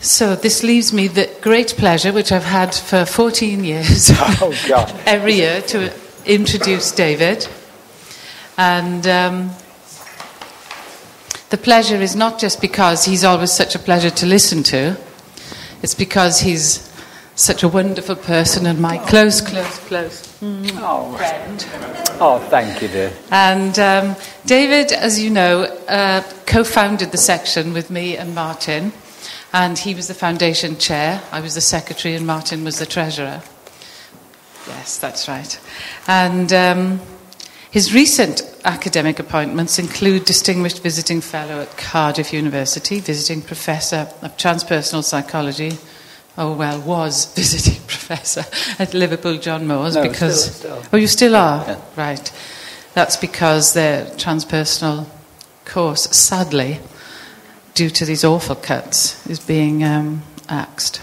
So this leaves me the great pleasure, which I've had for 14 years, every year, to introduce David. And the pleasure is not just because he's always such a pleasure to listen to. It's because he's such a wonderful person and my close friend. Oh, thank you, dear. And David, as you know, co-founded the section with me and Martin. And he was the foundation chair. I was the secretary and Martin was the treasurer. Yes, that's right. And his recent academic appointments include Distinguished Visiting Fellow at Cardiff University, Visiting Professor of Transpersonal Psychology. Was Visiting Professor at Liverpool John Moores. No, because still. Oh, you still are? Yeah. Right. That's because their transpersonal course, sadly, due to these awful cuts, is being axed.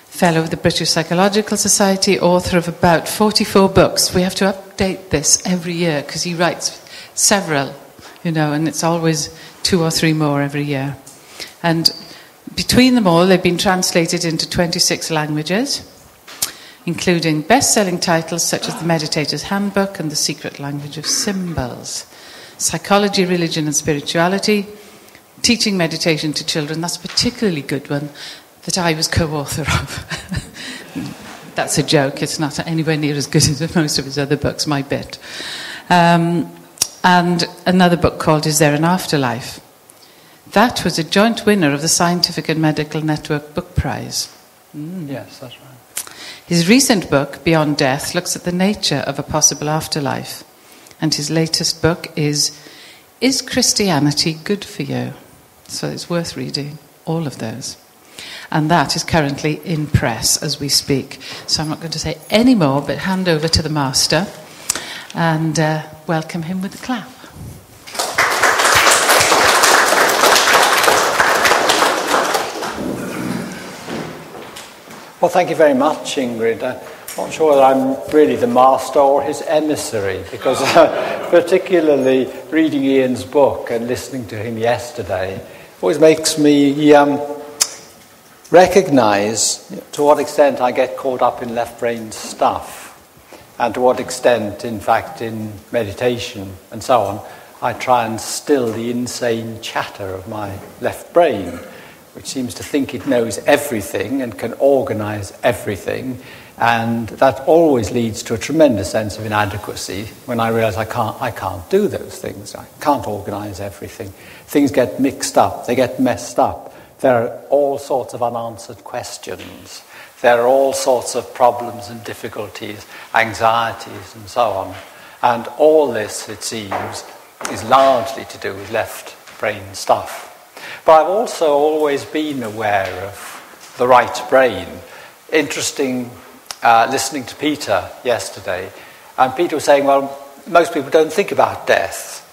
Fellow of the British Psychological Society, author of about 44 books. We have to update this every year because he writes several, and it's always 2 or 3 more every year. And between them all, they've been translated into 26 languages, including best-selling titles such as The Meditator's Handbook and The Secret Language of Symbols, Psychology, Religion and Spirituality, Teaching Meditation to Children. That's a particularly good one that I was co-author of. That's a joke. It's not anywhere near as good as most of his other books, my bit. And another book called Is There an Afterlife? That was a joint winner of the Scientific and Medical Network Book Prize. Yes, that's right. His recent book, Beyond Death, looks at the nature of a possible afterlife. And his latest book is Christianity Good for You? So it's worth reading, all of those. And that is currently in press as we speak. So I'm not going to say any more, but hand over to the master and welcome him with a clap. Well, thank you very much, Ingrid. I'm not sure whether I'm really the master or his emissary, because particularly reading Ian's book and listening to him yesterday always makes me recognise to what extent I get caught up in left brain stuff, and to what extent, in fact, in meditation and so on, I try and still the insane chatter of my left brain, which seems to think it knows everything and can organise everything, and that always leads to a tremendous sense of inadequacy when I realise I can't do those things. I can't organise everything. Things get mixed up, they get messed up. There are all sorts of unanswered questions. There are all sorts of problems and difficulties, anxieties and so on. And all this, it seems, is largely to do with left brain stuff. But I've also always been aware of the right brain. Interesting listening to Peter yesterday. And Peter was saying, well, most people don't think about death.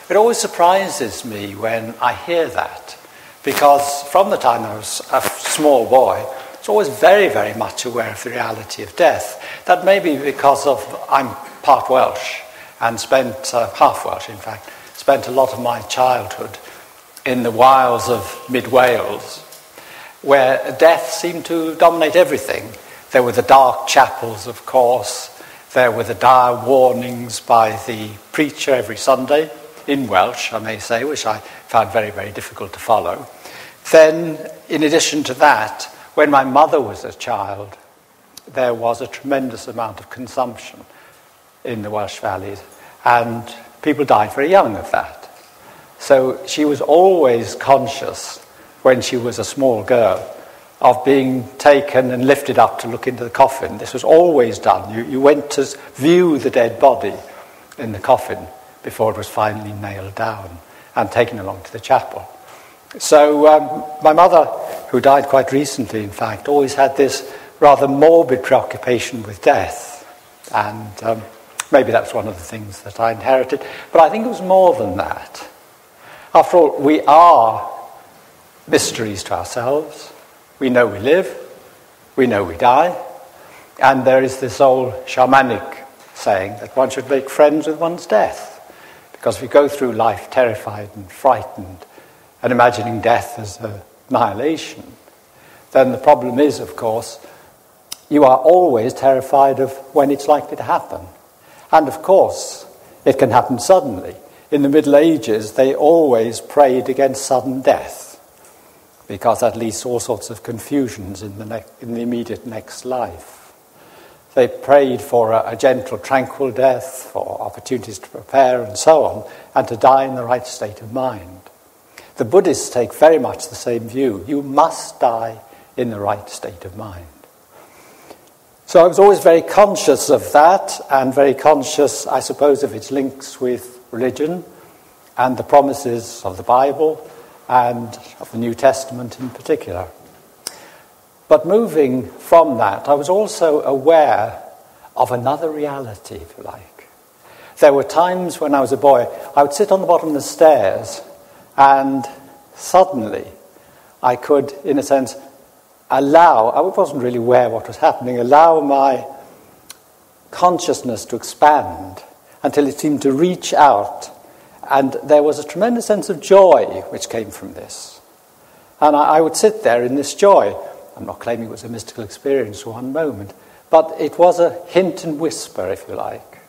It always surprises me when I hear that, because from the time I was a small boy, I was always very, very much aware of the reality of death. That may be because I'm part Welsh and spent, half Welsh in fact, spent a lot of my childhood in the wilds of mid-Wales, where death seemed to dominate everything. There were the dark chapels, of course. There were the dire warnings by the preacher every Sunday, in Welsh, I may say, which I found very, very difficult to follow. Then, in addition to that, when my mother was a child, there was a tremendous amount of consumption in the Welsh valleys, and people died very young of that. So she was always conscious, when she was a small girl, of being taken and lifted up to look into the coffin. This was always done. You went to view the dead body in the coffin before it was finally nailed down and taken along to the chapel. So my mother, who died quite recently, in fact, always had this rather morbid preoccupation with death. And maybe that's one of the things that I inherited. But I think it was more than that. After all, we are mysteries to ourselves. We know we live, we know we die, and there is this old shamanic saying that one should make friends with one's death, because if you go through life terrified and frightened and imagining death as annihilation, then the problem is, of course, you are always terrified of when it's likely to happen. And of course, it can happen suddenly. In the Middle Ages, they always prayed against sudden death, because that leads to all sorts of confusions in the immediate next life. They prayed for a gentle, tranquil death, for opportunities to prepare and so on, and to die in the right state of mind. The Buddhists take very much the same view. You must die in the right state of mind. So I was always very conscious of that, and very conscious, I suppose, of its links with religion and the promises of the Bible and of the New Testament in particular. But moving from that, I was also aware of another reality, if you like. There were times when I was a boy, I would sit on the bottom of the stairs, and suddenly I could, in a sense, I wasn't really aware what was happening, allow my consciousness to expand until it seemed to reach out. And there was a tremendous sense of joy which came from this. And I would sit there in this joy. I'm not claiming it was a mystical experience for one moment, but it was a hint and whisper, if you like,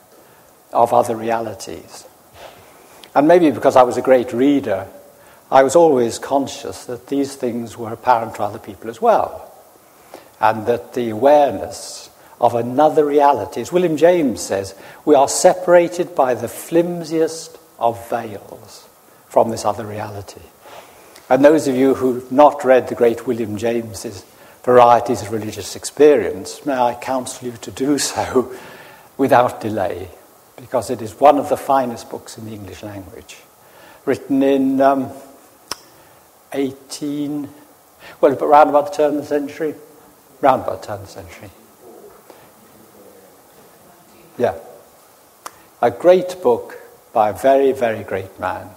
of other realities. And maybe because I was a great reader, I was always conscious that these things were apparent to other people as well, and that the awareness of another reality, as William James says, we are separated by the flimsiest of veils from this other reality. And those of you who've not read the great William James's Varieties of Religious Experience, may I counsel you to do so without delay, because it is one of the finest books in the English language, written in around about the turn of the century. Round about the turn of the century. Yeah. A great book by a very, very great man.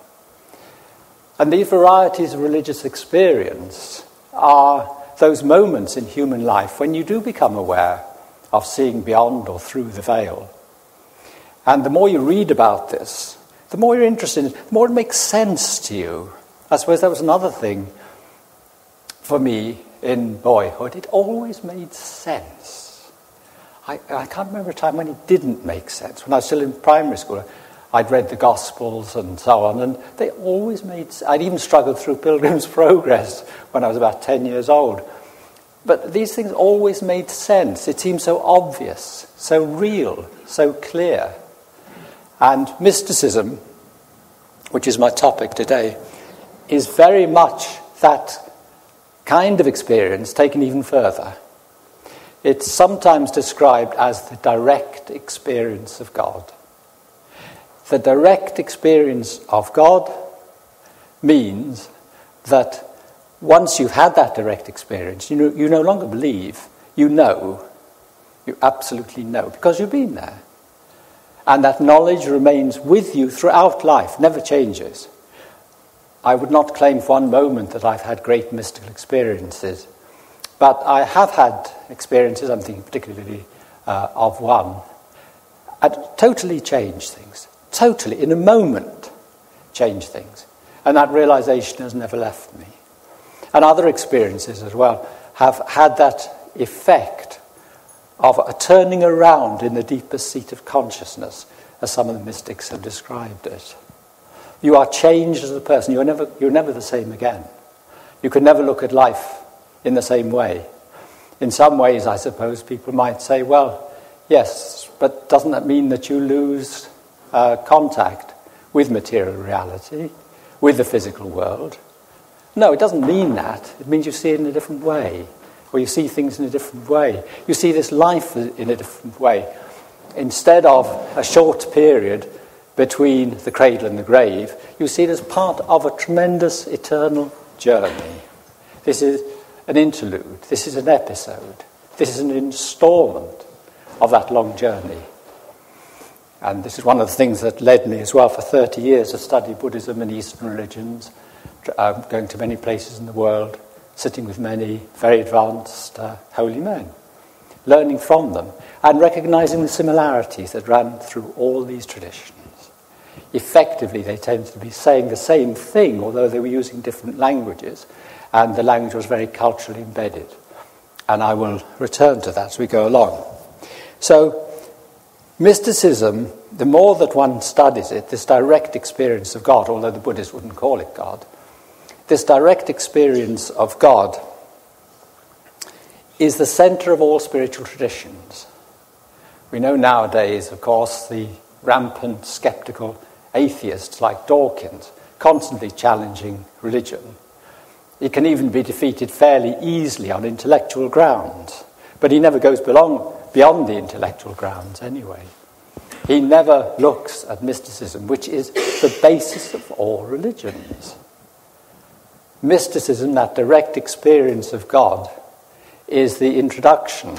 And these varieties of religious experience are those moments in human life when you do become aware of seeing beyond or through the veil. And the more you read about this, the more you're interested in it, the more it makes sense to you. I suppose that was another thing for me in boyhood. It always made sense. I can't remember a time when it didn't make sense. When I was still in primary school, I'd read the Gospels and so on, and they always made sense. I'd even struggled through Pilgrim's Progress when I was about 10 years old. But these things always made sense. It seemed so obvious, so real, so clear. And mysticism, which is my topic today, is very much that kind of experience taken even further. It's sometimes described as the direct experience of God. The direct experience of God means that once you've had that direct experience, you no longer believe, you know, you absolutely know, because you've been there. And that knowledge remains with you throughout life, never changes. I would not claim for one moment that I've had great mystical experiences, but I have had experiences, I'm thinking particularly of one, that totally changed things. Totally, in a moment, changed things. And that realization has never left me. And other experiences as well have had that effect of a turning around in the deepest seat of consciousness, as some of the mystics have described it. You are changed as a person. You're never the same again. You can never look at life in the same way. In some ways, I suppose, people might say, well, yes, but doesn't that mean that you lose contact with material reality, with the physical world? No, it doesn't mean that. It means you see it in a different way, or you see things in a different way. You see this life in a different way. Instead of a short period between the cradle and the grave, you see it as part of a tremendous eternal journey. This is an interlude. This is an episode. This is an installment of that long journey. And this is one of the things that led me as well for 30 years to study Buddhism and Eastern religions, going to many places in the world, sitting with many very advanced holy men, learning from them and recognizing the similarities that ran through all these traditions. Effectively, they tended to be saying the same thing, although they were using different languages, and the language was very culturally embedded. And I will return to that as we go along. So, mysticism, the more that one studies it, this direct experience of God, although the Buddhists wouldn't call it God, this direct experience of God is the center of all spiritual traditions. We know nowadays, of course, the rampant, skeptical atheists like Dawkins, constantly challenging religion. He can even be defeated fairly easily on intellectual grounds, but he never goes beyond the intellectual grounds anyway. He never looks at mysticism, which is the basis of all religions. Mysticism, that direct experience of God, is the introduction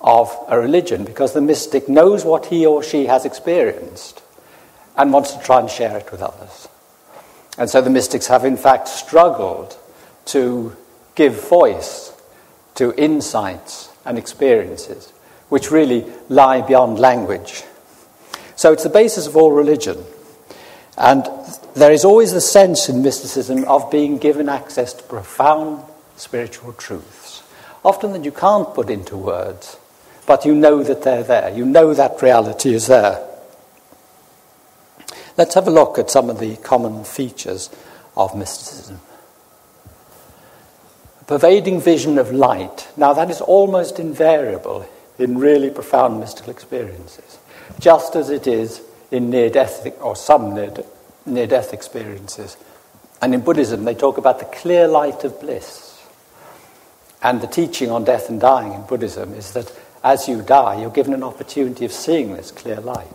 of a religion, because the mystic knows what he or she has experienced and wants to try and share it with others. And so the mystics have in fact struggled to give voice to insights and experiences which really lie beyond language. So it's the basis of all religion. And there is always the sense in mysticism of being given access to profound spiritual truths, often that you can't put into words, but you know that they're there. You know that reality is there. Let's have a look at some of the common features of mysticism. A pervading vision of light. Now, that is almost invariable in really profound mystical experiences, just as it is in near-death, or some near-death experiences. And in Buddhism, they talk about the clear light of bliss. And the teaching on death and dying in Buddhism is that as you die, you're given an opportunity of seeing this clear light.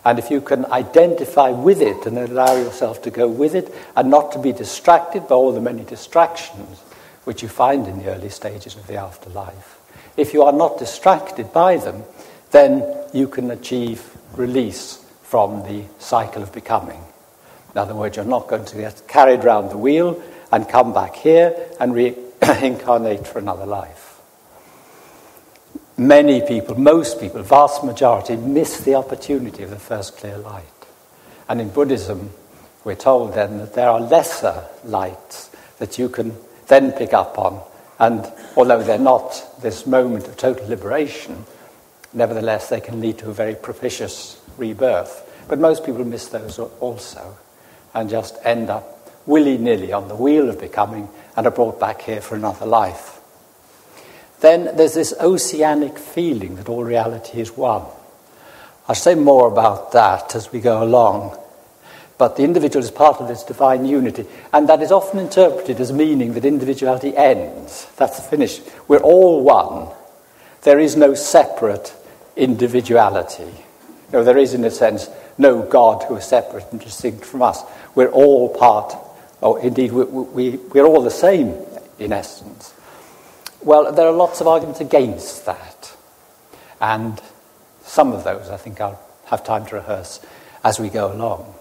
And if you can identify with it and allow yourself to go with it and not to be distracted by all the many distractions which you find in the early stages of the afterlife, if you are not distracted by them, then you can achieve release from the cycle of becoming. In other words, you're not going to get carried round the wheel and come back here and reincarnate for another life. Many people, most people, vast majority, miss the opportunity of the first clear light. And in Buddhism, we're told then that there are lesser lights that you can then pick up on. And although they're not this moment of total liberation, nevertheless, they can lead to a very propitious rebirth. But most people miss those also and just end up willy-nilly on the wheel of becoming and are brought back here for another life. Then there's this oceanic feeling that all reality is one. I'll say more about that as we go along. But the individual is part of this divine unity, and that is often interpreted as meaning that individuality ends. That's the finish. We're all one. There is no separate individuality. No, there is, in a sense, no God who is separate and distinct from us. We're all part, or indeed, we're all the same in essence. Well, there are lots of arguments against that. And some of those I think I'll have time to rehearse as we go along.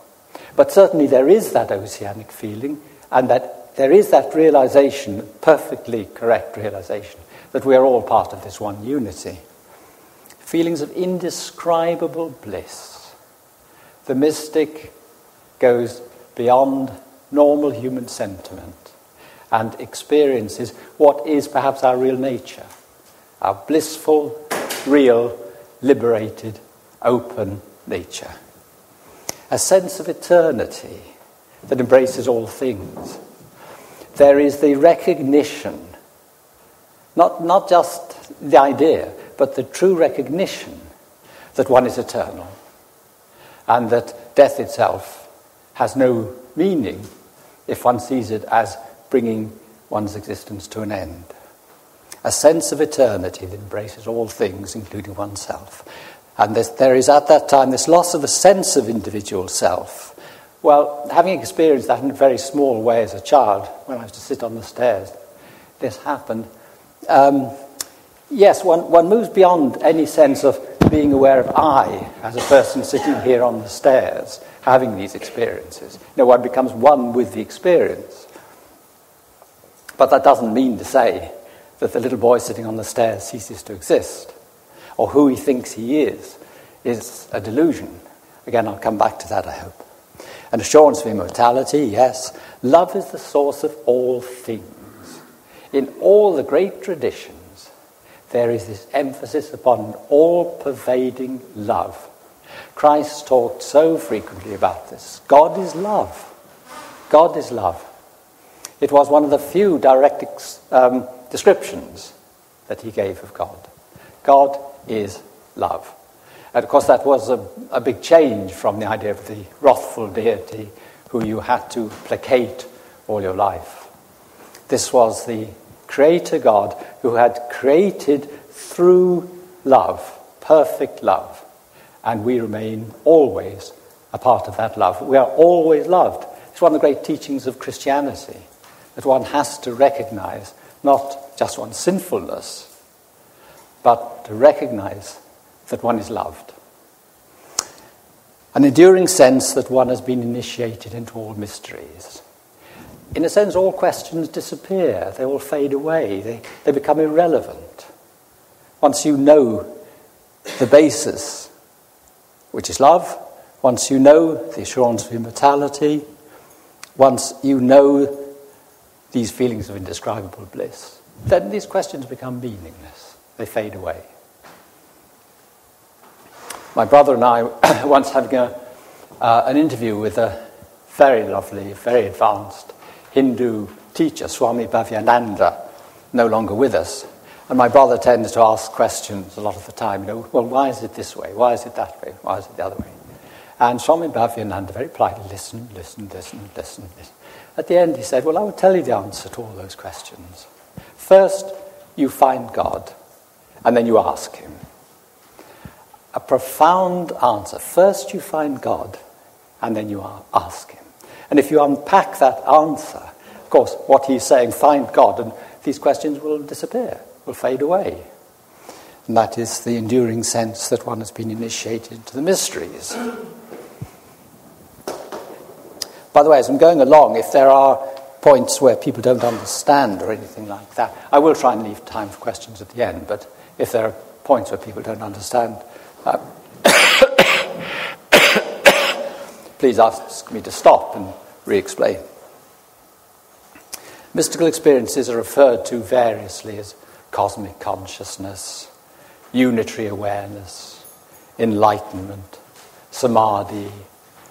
But certainly there is that oceanic feeling, and that there is that realization, perfectly correct realization, that we are all part of this one unity. Feelings of indescribable bliss. The mystic goes beyond normal human sentiment and experiences what is perhaps our real nature, our blissful, real, liberated, open nature. A sense of eternity that embraces all things. There is the recognition, not just the idea, but the true recognition that one is eternal and that death itself has no meaning if one sees it as bringing one's existence to an end. A sense of eternity that embraces all things, including oneself. And there is at that time this loss of a sense of individual self. Well, having experienced that in a very small way as a child, when I used to sit on the stairs, this happened. Yes, one moves beyond any sense of being aware of I as a person sitting here on the stairs, having these experiences. One becomes one with the experience. But that doesn't mean to say that the little boy sitting on the stairs ceases to exist, or who he thinks he is a delusion. Again, I'll come back to that, I hope. An assurance of immortality, yes. Love is the source of all things. in all the great traditions, there is this emphasis upon all-pervading love. Christ talked so frequently about this. God is love. God is love. It was one of the few direct descriptions that he gave of God. God is love. And of course that was a big change from the idea of the wrathful deity who you had to placate all your life. This was the Creator God who had created through love, perfect love. And we remain always a part of that love. We are always loved. It's one of the great teachings of Christianity, that one has to recognize not just one's sinfulness, but to recognize that one is loved. An enduring sense that one has been initiated into all mysteries. In a sense, all questions disappear. They all fade away. They become irrelevant. Once you know the basis, which is love, once you know the assurance of immortality, once you know these feelings of indescribable bliss, then these questions become meaningless. They fade away. My brother and I once having an interview with a very lovely, very advanced Hindu teacher, Swami Bhavyananda, no longer with us. And my brother tends to ask questions a lot of the time, well, why is it this way? Why is it that way? Why is it the other way? And Swami Bhavyananda very politely listened. At the end he said, well, I will tell you the answer to all those questions. First, you find God, and then you ask him. A profound answer. First you find God, and then you ask him. And if you unpack that answer, of course, what he's saying, find God, and these questions will disappear, will fade away. And that is the enduring sense that one has been initiated into the mysteries. By the way, as I'm going along, if there are points where people don't understand or anything like that, I will try and leave time for questions at the end, but if there are points where people don't understand, please ask me to stop and re-explain. Mystical experiences are referred to variously as cosmic consciousness, unitary awareness, enlightenment, samadhi,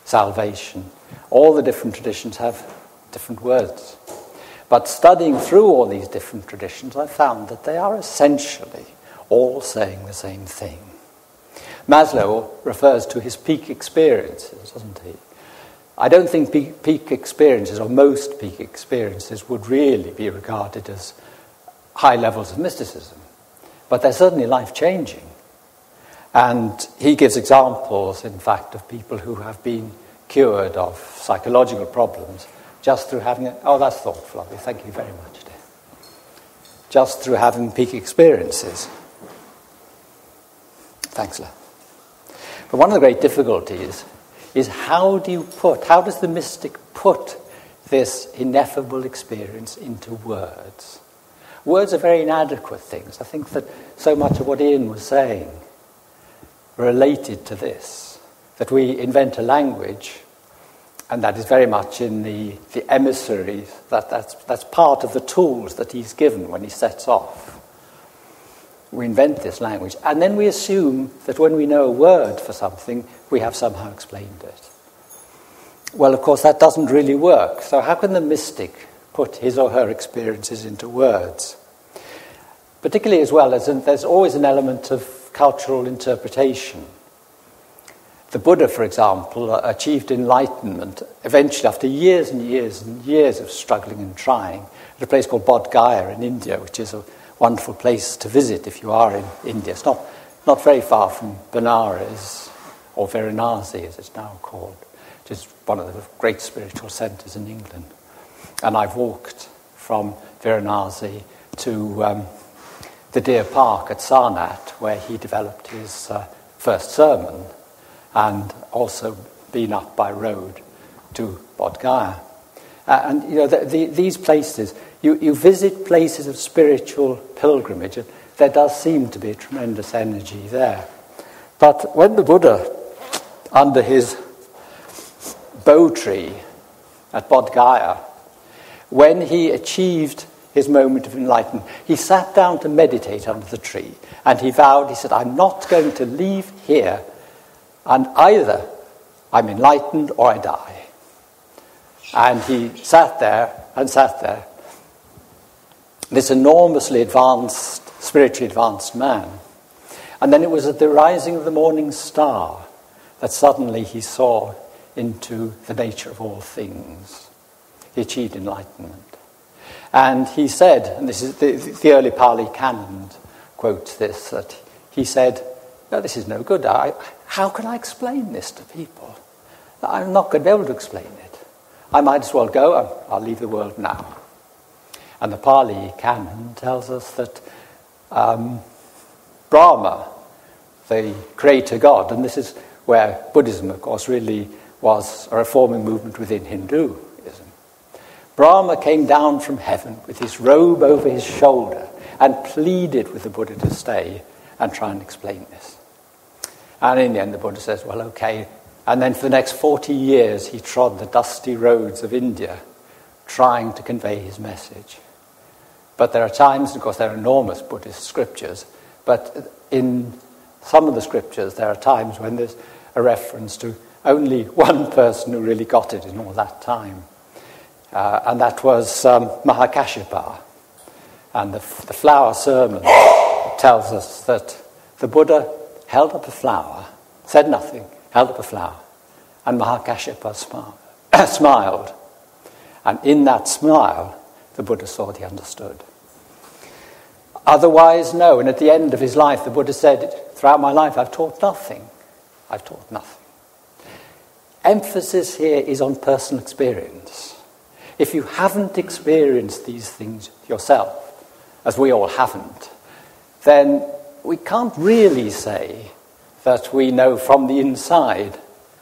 salvation. All the different traditions have different words. But studying through all these different traditions, I found that they are essentially all saying the same thing. Maslow refers to his peak experiences, doesn't he? I don't think peak experiences, or most peak experiences, would really be regarded as high levels of mysticism. But they're certainly life-changing. And he gives examples, in fact, of people who have been cured of psychological problems just through having that's thoughtful of you. Thank you very much, dear. Just through having peak experiences. Thanks, love. But one of the great difficulties is how does the mystic put this ineffable experience into words? Words are very inadequate things. I think that so much of what Ian was saying related to this, that we invent a language, and that is very much in the emissaries, that's part of the tools that he's given when he sets off. We invent this language, and then we assume that when we know a word for something, we have somehow explained it. Well, of course, that doesn't really work. So how can the mystic put his or her experiences into words? Particularly as well as there's always an element of cultural interpretation. The Buddha, for example, achieved enlightenment eventually after years and years and years of struggling and trying at a place called Bodh Gaya in India, which is a wonderful place to visit if you are in India. It's not very far from Benares, or Varanasi as it's now called, which is one of the great spiritual centres in England. And I've walked from Varanasi to the Deer Park at Sarnath, where he developed his first sermon, and also been up by road to Bodh Gaya. And these places, you visit places of spiritual pilgrimage, and there does seem to be a tremendous energy there. But when the Buddha, under his bow tree at Bodh Gaya, when he achieved his moment of enlightenment. He sat down to meditate under the tree, and he vowed, he said, I'm not going to leave here, and either I'm enlightened or I die. And he sat there and sat there, this enormously advanced, spiritually advanced man. And then it was at the rising of the morning star that suddenly he saw into the nature of all things. He achieved enlightenment. And he said, and this is the early Pali Canon quotes this, that he said, no, this is no good. How can I explain this to people? I'm not going to be able to explain it. I might as well go. I'll leave the world now. And the Pali Canon tells us that Brahma, the creator god, and this is where Buddhism, of course, really was a reforming movement within Hinduism. Brahma came down from heaven with his robe over his shoulder and pleaded with the Buddha to stay and try and explain this. And in the end, the Buddha says, well, okay. And then for the next 40 years, he trod the dusty roads of India trying to convey his message. But there are times, of course, there are enormous Buddhist scriptures, but in some of the scriptures, there are times when there's a reference to only one person who really got it in all that time. And that was Mahakashyapa. And the flower sermon tells us that the Buddha held up a flower, said nothing, held up a flower, and Mahakashyapa smiled. And in that smile, the Buddha saw what he understood. Otherwise, no. And at the end of his life, the Buddha said, throughout my life, I've taught nothing. I've taught nothing. Emphasis here is on personal experience. If you haven't experienced these things yourself, as we all haven't, then we can't really say that we know from the inside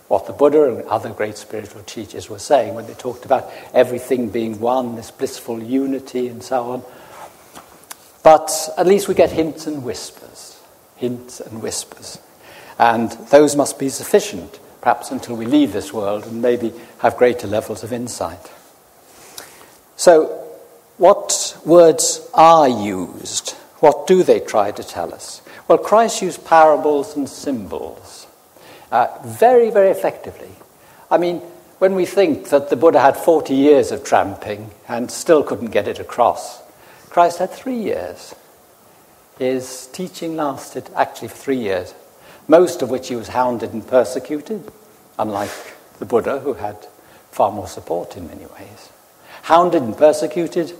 what the Buddha and other great spiritual teachers were saying when they talked about everything being one, this blissful unity and so on. But at least we get hints and whispers. And those must be sufficient, perhaps until we leave this world and maybe have greater levels of insight. So, what words are used? What do they try to tell us? Well, Christ used parables and symbols very, very effectively. I mean, when we think that the Buddha had 40 years of tramping and still couldn't get it across, Christ had 3 years. His teaching lasted actually for 3 years, most of which he was hounded and persecuted, unlike the Buddha, who had far more support in many ways. Hounded and persecuted,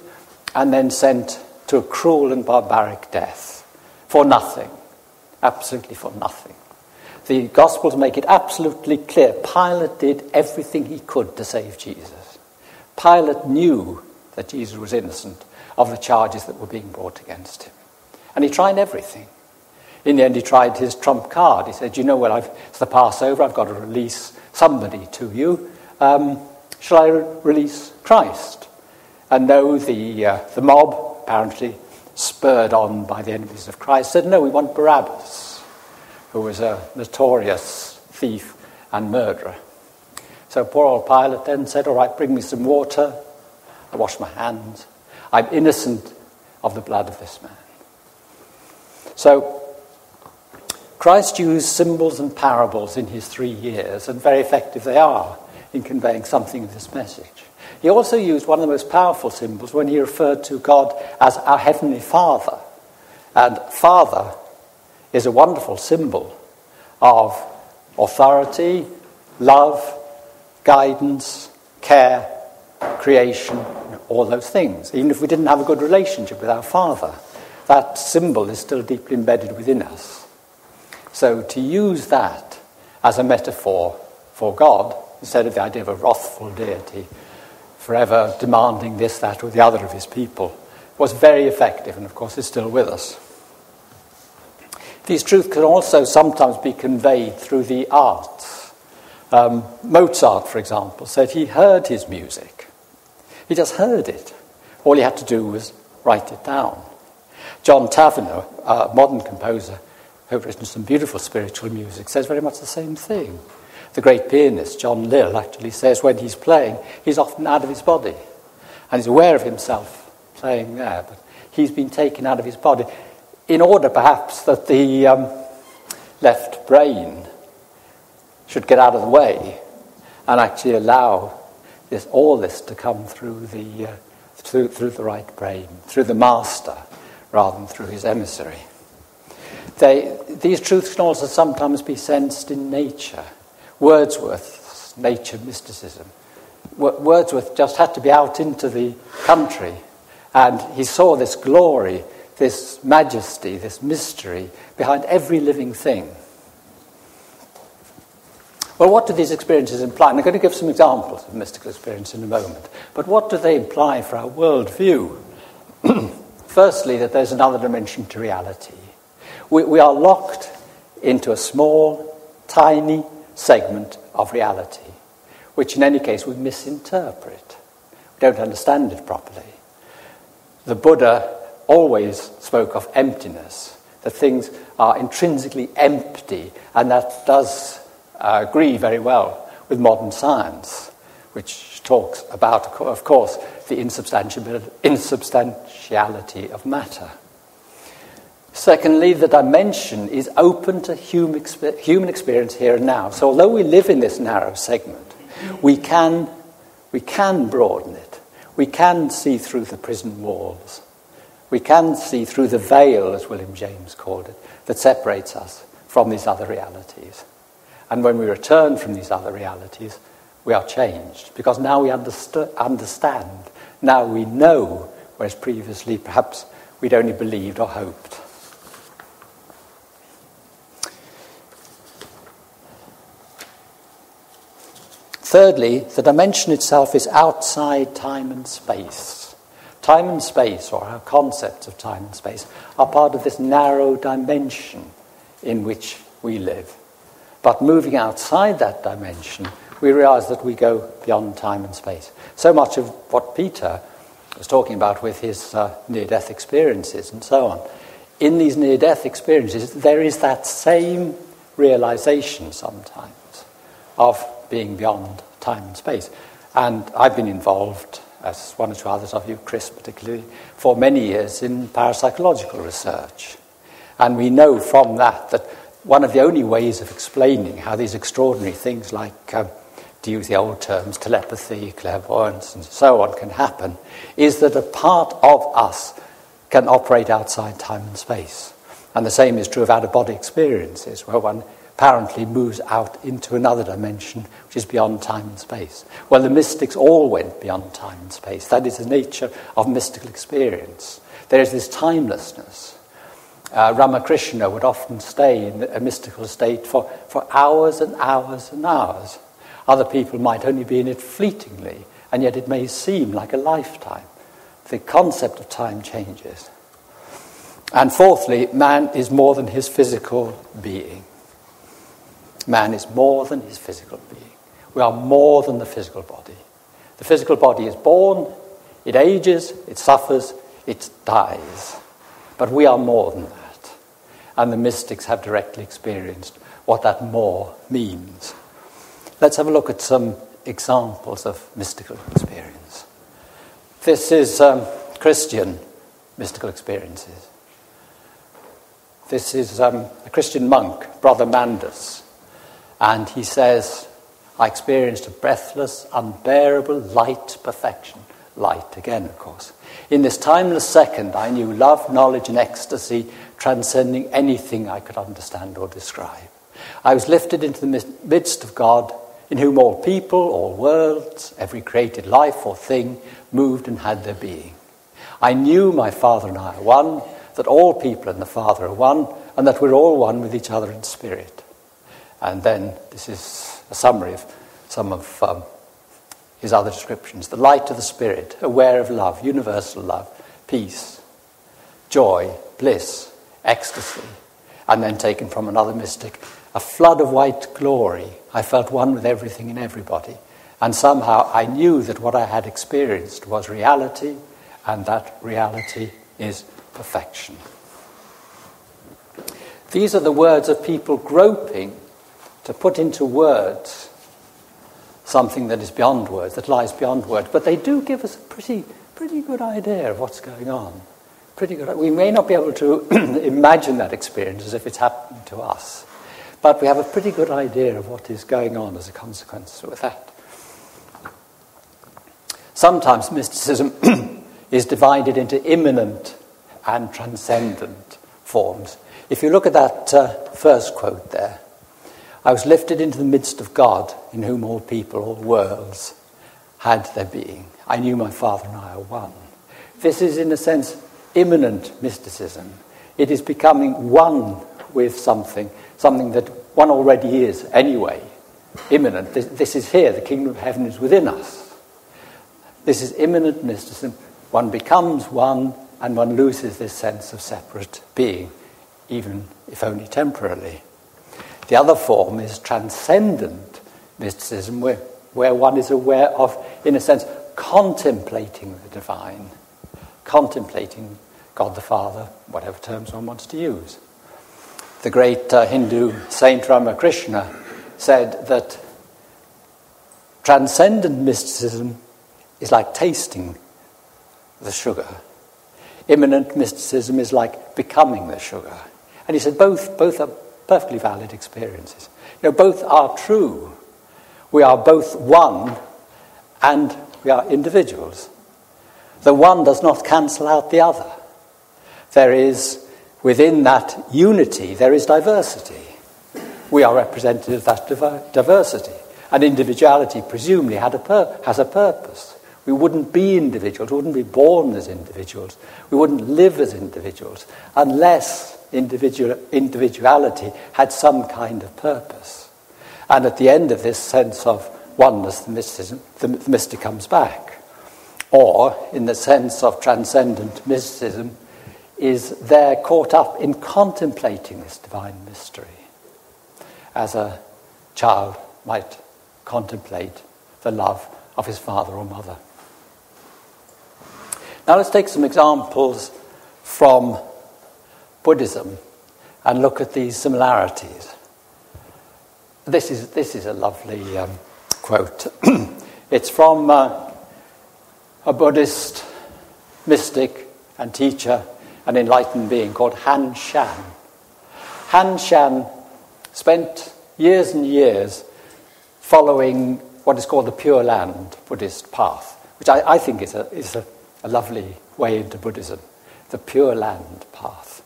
and then sent to a cruel and barbaric death for nothing, absolutely for nothing. The Gospels make it absolutely clear Pilate did everything he could to save Jesus. Pilate knew that Jesus was innocent of the charges that were being brought against him. And he tried everything. In the end, he tried his trump card. He said, it's the Passover, I've got to release somebody to you. Shall I release Christ? And no, the mob, apparently spurred on by the enemies of Christ, said, no, we want Barabbas, who was a notorious thief and murderer. So poor old Pilate then said, all right, bring me some water. I wash my hands. I'm innocent of the blood of this man. So Christ used symbols and parables in his 3 years, and very effective they are in conveying something of this message. He also used one of the most powerful symbols when he referred to God as our Heavenly Father. And Father is a wonderful symbol of authority, love, guidance, care, creation, all those things. Even if we didn't have a good relationship with our Father, that symbol is still deeply embedded within us. So to use that as a metaphor for God, instead of the idea of a wrathful deity, forever demanding this, that, or the other of his people, was very effective, and of course is still with us. These truths can also sometimes be conveyed through the arts. Mozart, for example, said he heard his music. He just heard it. All he had to do was write it down. John Tavener, a modern composer who's written some beautiful spiritual music, says very much the same thing. The great pianist, John Lill, actually says when he's playing, he's often out of his body. And he's aware of himself saying there, but he's been taken out of his body in order perhaps that the left brain should get out of the way and actually allow all this to come through the right brain, through the master, rather than through his emissary. These truths can also sometimes be sensed in nature. Wordsworth's nature mysticism. Wordsworth just had to be out into the country, and he saw this glory, this majesty, this mystery behind every living thing. Well, what do these experiences imply? And I'm going to give some examples of mystical experience in a moment. But what do they imply for our worldview? Firstly, that there's another dimension to reality. We are locked into a small, tiny segment of reality, which in any case we misinterpret. We don't understand it properly. The Buddha always spoke of emptiness, that things are intrinsically empty, and that does agree very well with modern science, which talks about, of course, the insubstantiality of matter. Secondly, the dimension is open to human experience here and now. So although we live in this narrow segment, we can broaden it. We can see through the prison walls. We can see through the veil, as William James called it, that separates us from these other realities. And when we return from these other realities, we are changed, because now we understand. Now we know, whereas previously perhaps we'd only believed or hoped. Thirdly, the dimension itself is outside time and space. Time and space, or our concepts of time and space, are part of this narrow dimension in which we live. But moving outside that dimension, we realize that we go beyond time and space. So much of what Peter was talking about with his near-death experiences and so on, in these near-death experiences, there is that same realization sometimes of being beyond time and space. And I've been involved, as one or two others of you, Chris particularly, for many years in parapsychological research. And we know from that one of the only ways of explaining how these extraordinary things like, to use the old terms, telepathy, clairvoyance, and so on can happen, is that a part of us can operate outside time and space. And the same is true of out-of-body experiences, where one apparently moves out into another dimension, which is beyond time and space. Well, the mystics all went beyond time and space. That is the nature of mystical experience. There is this timelessness. Ramakrishna would often stay in a mystical state for hours and hours and hours. Other people might only be in it fleetingly, and yet it may seem like a lifetime. The concept of time changes. And fourthly, man is more than his physical being. Man is more than his physical being. We are more than the physical body. The physical body is born, it ages, it suffers, it dies. But we are more than that. And the mystics have directly experienced what that more means. Let's have a look at some examples of mystical experience. This is Christian mystical experiences. This is a Christian monk, Brother Mandus. And he says, I experienced a breathless, unbearable light perfection. Light again, of course. In this timeless second, I knew love, knowledge, and ecstasy transcending anything I could understand or describe. I was lifted into the midst of God, in whom all people, all worlds, every created life or thing moved and had their being. I knew my Father and I are one, that all people and the Father are one, and that we're all one with each other in spirit. And then this is a summary of some of his other descriptions. The light of the Spirit, aware of love, universal love, peace, joy, bliss, ecstasy. And then taken from another mystic, a flood of white glory. I felt one with everything and everybody. And somehow I knew that what I had experienced was reality, and that reality is perfection. These are the words of people groping to put into words something that is beyond words, that lies beyond words. But they do give us a pretty pretty good idea of what's going on. Pretty good. We may not be able to imagine that experience as if it's happening to us, but we have a pretty good idea of what is going on as a consequence with that. Sometimes mysticism is divided into immanent and transcendent forms. If you look at that first quote there, I was lifted into the midst of God, in whom all people, all worlds, had their being. I knew my Father and I are one. This is, in a sense, immanent mysticism. It is becoming one with something that one already is anyway. Immanent. This is here. The kingdom of heaven is within us. This is immanent mysticism. One becomes one, and one loses this sense of separate being, even if only temporarily. The other form is transcendent mysticism, where one is aware of, in a sense, contemplating the divine, contemplating God the Father, whatever terms one wants to use. The great Hindu saint Ramakrishna said that transcendent mysticism is like tasting the sugar. Immanent mysticism is like becoming the sugar. And he said both are perfectly valid experiences. Both are true. We are both one and we are individuals. The one does not cancel out the other. There is, within that unity, there is diversity. We are representative of that diversity. And individuality presumably has a purpose. We wouldn't be individuals, we wouldn't be born as individuals, we wouldn't live as individuals unless individuality had some kind of purpose. And at the end of this sense of oneness, the mystic comes back. Or, in the sense of transcendent mysticism, is there caught up in contemplating this divine mystery, as a child might contemplate the love of his father or mother. Now let's take some examples from Buddhism and look at these similarities. This is a lovely quote. It's from a Buddhist mystic and teacher, an enlightened being called Han Shan. Han Shan spent years and years following what is called the Pure Land Buddhist path, which I think is a lovely way into Buddhism, the Pure Land path.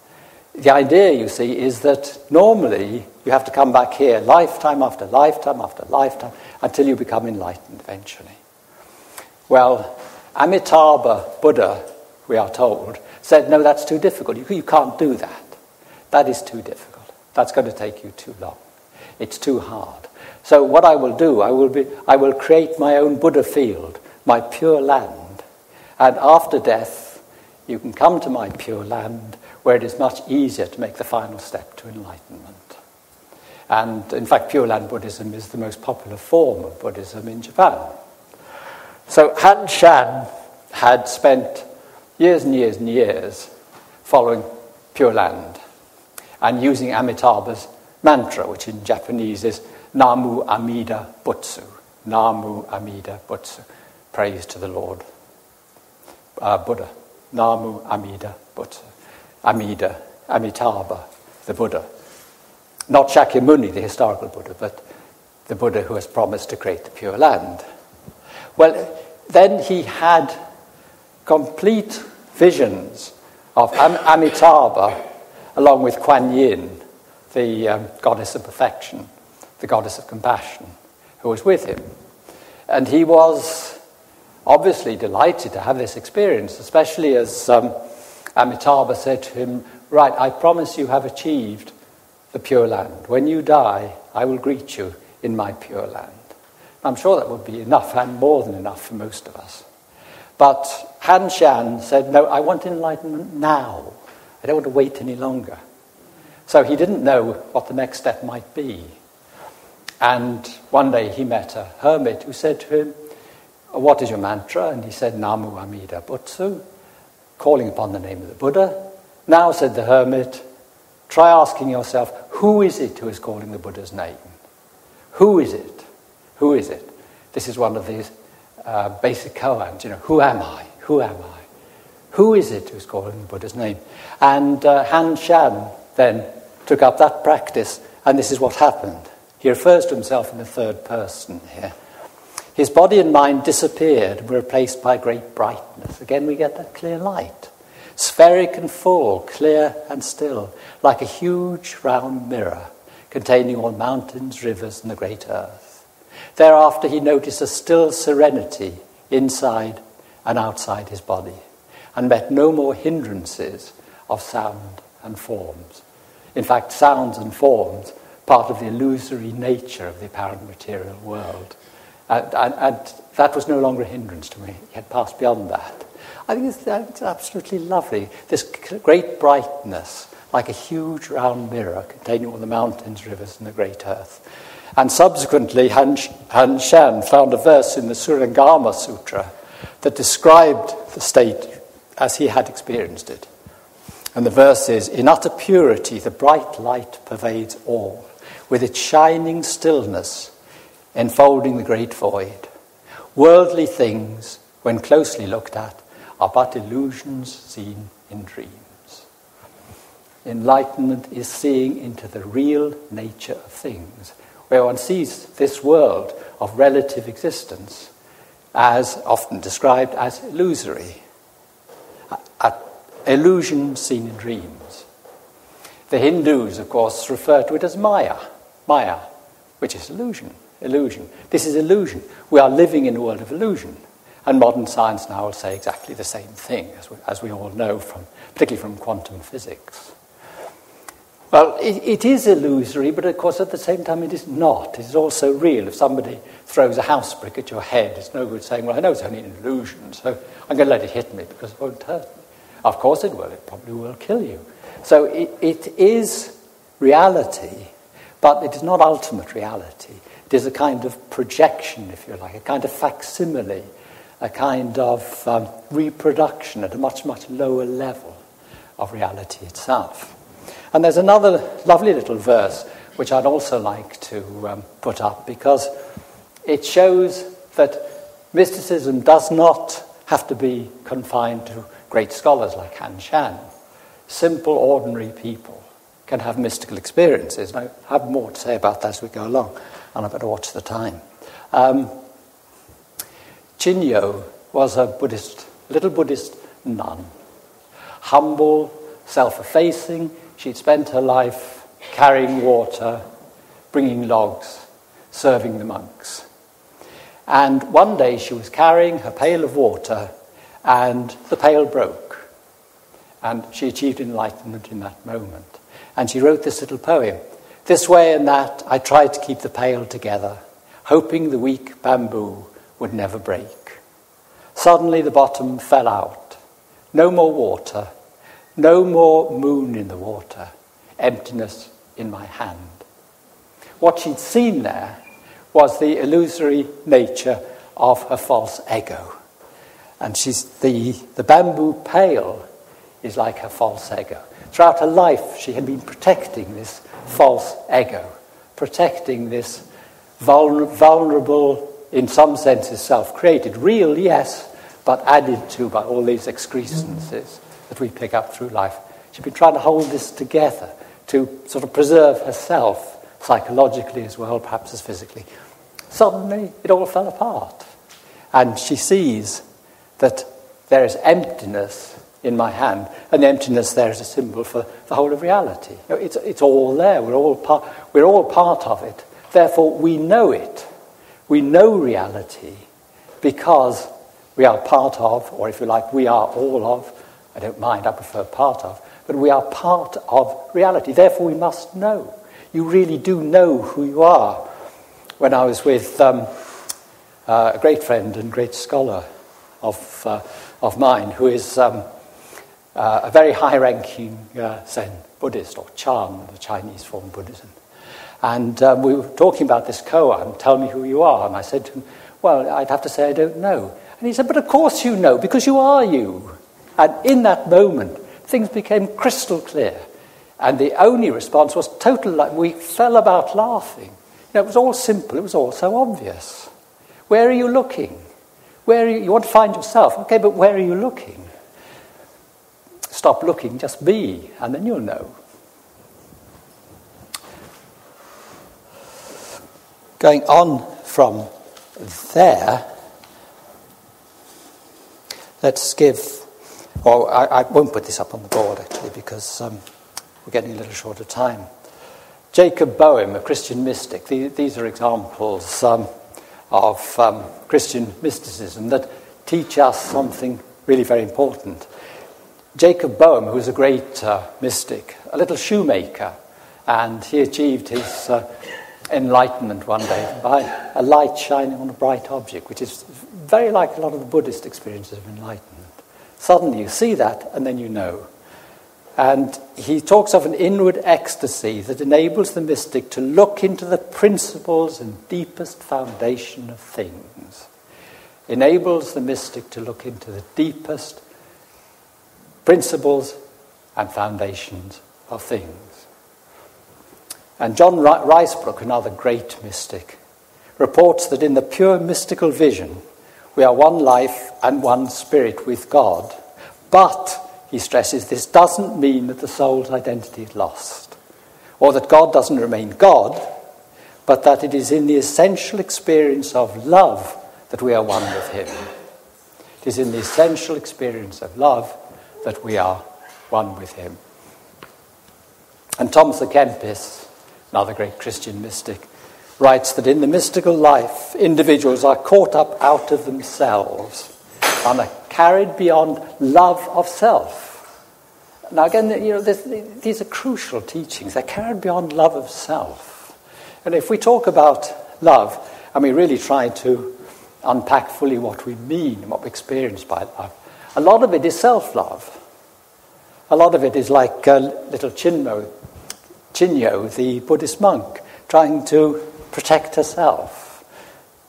The idea, you see, is that normally you have to come back here lifetime after lifetime after lifetime until you become enlightened eventually. Well, Amitabha Buddha, we are told, said, no, that's too difficult. You can't do that. That is too difficult. That's going to take you too long. It's too hard. So what I will do, I will create my own Buddha field, my Pure Land. And after death, you can come to my Pure Land where it is much easier to make the final step to enlightenment. And in fact, Pure Land Buddhism is the most popular form of Buddhism in Japan. So Han Shan had spent years and years and years following Pure Land and using Amitabha's mantra, which in Japanese is Namu Amida Butsu. Namu Amida Butsu. Praise to the Lord Buddha. Namu Amida Butsu. Amida, Amitabha, the Buddha. Not Shakyamuni, the historical Buddha, but the Buddha who has promised to create the Pure Land. Well, then he had complete visions of Amitabha along with Kuan Yin, the goddess of perfection, the goddess of compassion, who was with him. And he was obviously delighted to have this experience, especially as Amitabha said to him, right, I promise you have achieved the Pure Land. When you die, I will greet you in my Pure Land. I'm sure that would be enough, and more than enough for most of us. But Han Shan said, no, I want enlightenment now. I don't want to wait any longer. So he didn't know what the next step might be. And one day he met a hermit who said to him, what is your mantra? And he said, Namu Amida Butsu, calling upon the name of the Buddha. Now, said the hermit, try asking yourself, who is it who is calling the Buddha's name? Who is it? Who is it? This is one of these basic koans, who am I? Who am I? Who is it who's calling the Buddha's name? And Han Shan then took up that practice, and this is what happened. He refers to himself in the third person here. His body and mind disappeared and were replaced by great brightness. Again, we get that clear light. Spheric and full, clear and still, like a huge round mirror containing all mountains, rivers, and the great earth. Thereafter, he noticed a still serenity inside and outside his body, and met no more hindrances of sound and forms. In fact, sounds and forms, part of the illusory nature of the apparent material world. And that was no longer a hindrance to me. He had passed beyond that. I think it's absolutely lovely. This great brightness, like a huge round mirror containing all the mountains, rivers, and the great earth. And subsequently, Han Shan found a verse in the Surangama Sutra that described the state as he had experienced it. And the verse is, "In utter purity, the bright light pervades all, with its shining stillness enfolding the great void. Worldly things, when closely looked at, are but illusions seen in dreams." Enlightenment is seeing into the real nature of things, where one sees this world of relative existence as often described as illusory, an illusion seen in dreams. The Hindus, of course, refer to it as Maya, which is illusion. This is illusion. We are living in a world of illusion. And modern science now will say exactly the same thing, as we all know, particularly from quantum physics. Well, it is illusory, but of course at the same time it is not. It is also real. If somebody throws a house brick at your head, it's no good saying, well, I know it's only an illusion, so I'm going to let it hit me because it won't hurt me. Of course it will. It probably will kill you. So it is reality, but it is not ultimate reality. It is a kind of projection, if you like, a kind of facsimile, a kind of reproduction at a much, much lower level of reality itself. And there's another lovely little verse which I'd also like to put up, because it shows that mysticism does not have to be confined to great scholars like Han Shan. Simple, ordinary people can have mystical experiences. And I have more to say about that as we go along, and I better watch the time. Chinyo was a little Buddhist nun. Humble, self-effacing. She'd spent her life carrying water, bringing logs, serving the monks. And one day she was carrying her pail of water, and the pail broke. And she achieved enlightenment in that moment. And she wrote this little poem. "This way and that, I tried to keep the pail together, hoping the weak bamboo would never break. Suddenly the bottom fell out. No more water, no more moon in the water, emptiness in my hand." What she'd seen there was the illusory nature of her false ego. And the bamboo pail is like her false ego. Throughout her life, she had been protecting this false ego, protecting this vulnerable, in some senses self-created, real, yes, but added to by all these excrescences that we pick up through life. She'd been trying to hold this together to sort of preserve herself psychologically as well, perhaps as physically. Suddenly, it all fell apart. And she sees that there is emptiness in my hand, and the emptiness there is a symbol for the whole of reality. You know, it's all there. We're all part of it. Therefore, we know it. We know reality because we are part of, or if you like, we are all of. I don't mind. I prefer part of, but we are part of reality. Therefore, we must know. You really do know who you are. When I was with a great friend and great scholar of mine, who is a very high-ranking Zen Buddhist, or Chan, the Chinese form of Buddhism. And we were talking about this koan, "Tell me who you are." And I said to him, "Well, I'd have to say I don't know." And he said, "But of course you know, because you are you." And in that moment, things became crystal clear. And the only response was total, we fell about laughing. You know, it was all simple, it was all so obvious. Where are you looking? You want to find yourself. Okay, but where are you looking? Stop looking, just be, and then you'll know. Going on from there, let's give... I won't put this up on the board, actually, because we're getting a little short of time. Jakob Boehm, a Christian mystic. These are examples of Christian mysticism that teach us something really very important. Jakob Boehm, who was a great mystic, a little shoemaker, and he achieved his enlightenment one day by a light shining on a bright object, which is very like a lot of the Buddhist experiences of enlightenment. Suddenly you see that, and then you know. And he talks of an inward ecstasy that enables the mystic to look into the principles and deepest foundation of things. Enables the mystic to look into the deepest principles and foundations of things. And John Ricebrook, another great mystic, reports that in the pure mystical vision, we are one life and one spirit with God. But, he stresses, this doesn't mean that the soul's identity is lost, or that God doesn't remain God, but that it is in the essential experience of love that we are one with him. It is in the essential experience of love that we are one with him. And Thomas à Kempis, another great Christian mystic, writes that in the mystical life, individuals are caught up out of themselves and are carried beyond love of self. Now again, these are crucial teachings. They're carried beyond love of self. And if we talk about love, and we really try to unpack fully what we mean and what we experience by love, a lot of it is self-love. A lot of it is like little Chinyo, the Buddhist monk, trying to protect herself,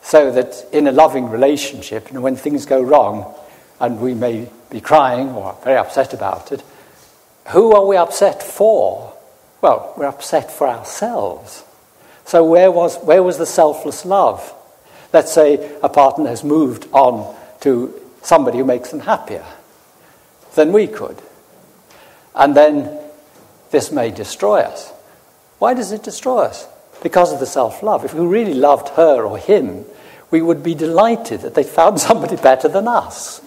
so that in a loving relationship, when things go wrong, and we may be crying or very upset about it, who are we upset for? Well, we're upset for ourselves. So where was the selfless love? Let's say a partner has moved on to somebody who makes them happier than we could. And then this may destroy us. Why does it destroy us? Because of the self-love. If we really loved her or him, we would be delighted that they found somebody better than us.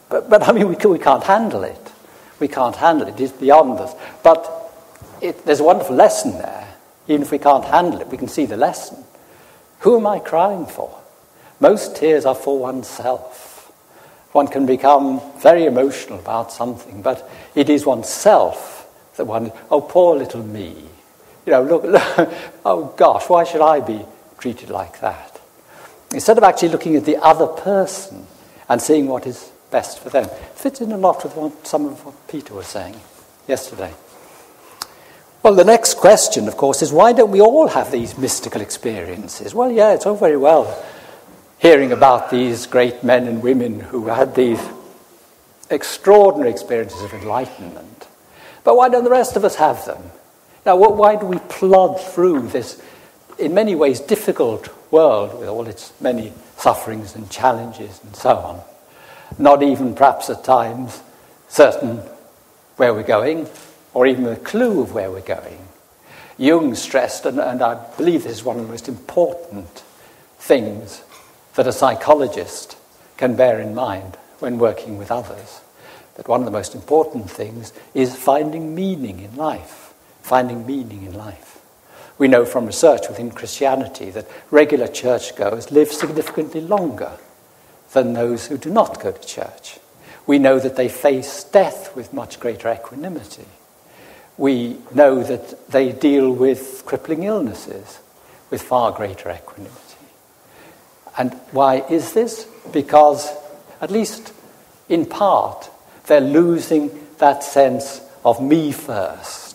But I mean, we can't handle it. We can't handle it. It's beyond us. But there's a wonderful lesson there. Even if we can't handle it, we can see the lesson. Who am I crying for? Most tears are for oneself. One can become very emotional about something, but it is oneself that oh, poor little me. Look, oh gosh, why should I be treated like that? Instead of actually looking at the other person and seeing what is best for them. It fits in a lot with some of what Peter was saying yesterday. Well, the next question, of course, is why don't we all have these mystical experiences? Well, yeah, it's all very well hearing about these great men and women who had these extraordinary experiences of enlightenment. But why don't the rest of us have them? Now, why do we plod through this, in many ways, difficult world with all its many sufferings and challenges and so on? Not even, perhaps at times, certain where we're going, or even a clue of where we're going. Jung stressed, and I believe this is one of the most important things that a psychologist can bear in mind when working with others, that one of the most important things is finding meaning in life. Finding meaning in life. We know from research within Christianity that regular churchgoers live significantly longer than those who do not go to church. We know that they face death with much greater equanimity. We know that they deal with crippling illnesses with far greater equanimity. And why is this? Because, at least in part, they're losing that sense of me first.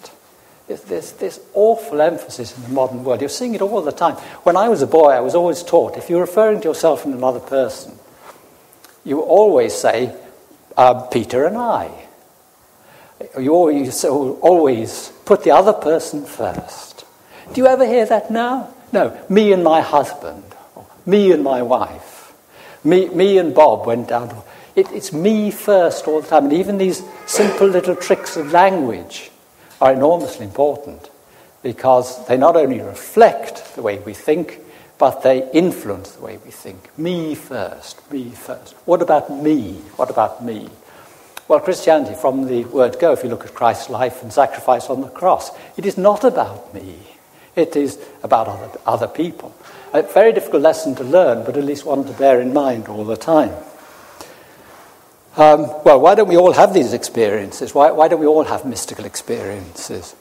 There's this awful emphasis in the modern world. You're seeing it all the time. When I was a boy, I was always taught, if you're referring to yourself and another person, you always say, Peter and I. You always put the other person first. Do you ever hear that now? No, me and my husband, or me and my wife. Me and Bob went down to... It's me first all the time. And even these simple little tricks of language are enormously important because they not only reflect the way we think, but they influence the way we think. Me first, me first. What about me? What about me? Well, Christianity, from the word go, if you look at Christ's life and sacrifice on the cross, it is not about me. It is about other people. A very difficult lesson to learn, but at least one to bear in mind all the time. Well, why don't we all have these experiences? Why don't we all have mystical experiences?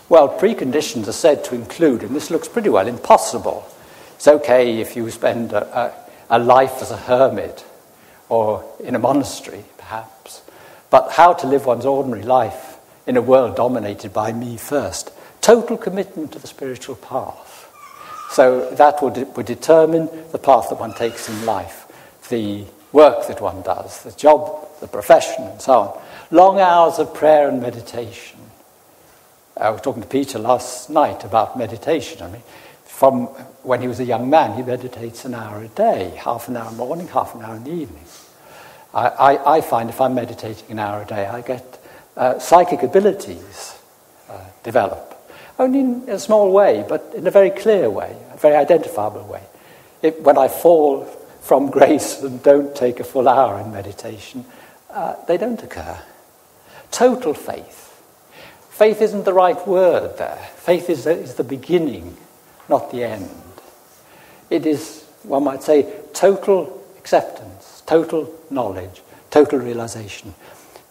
Well, preconditions are said to include, and this looks pretty well impossible. It's okay if you spend a life as a hermit or in a monastery, perhaps. But how to live one's ordinary life in a world dominated by me first? Total commitment to the spiritual path. So that would determine the path that one takes in life, the work that one does, the job, the profession, and so on. Long hours of prayer and meditation. I was talking to Peter last night about meditation. I mean, from when he was a young man, he meditates an hour a day, half an hour in the morning, half an hour in the evening. I find if I'm meditating an hour a day, I get psychic abilities develop. Only in a small way, but in a very clear way, a very identifiable way. When I fall from grace and don't take a full hour in meditation, they don't occur. Total faith. Faith isn't the right word there. Faith is the beginning, not the end. It is, one might say, total acceptance, total knowledge, total realization.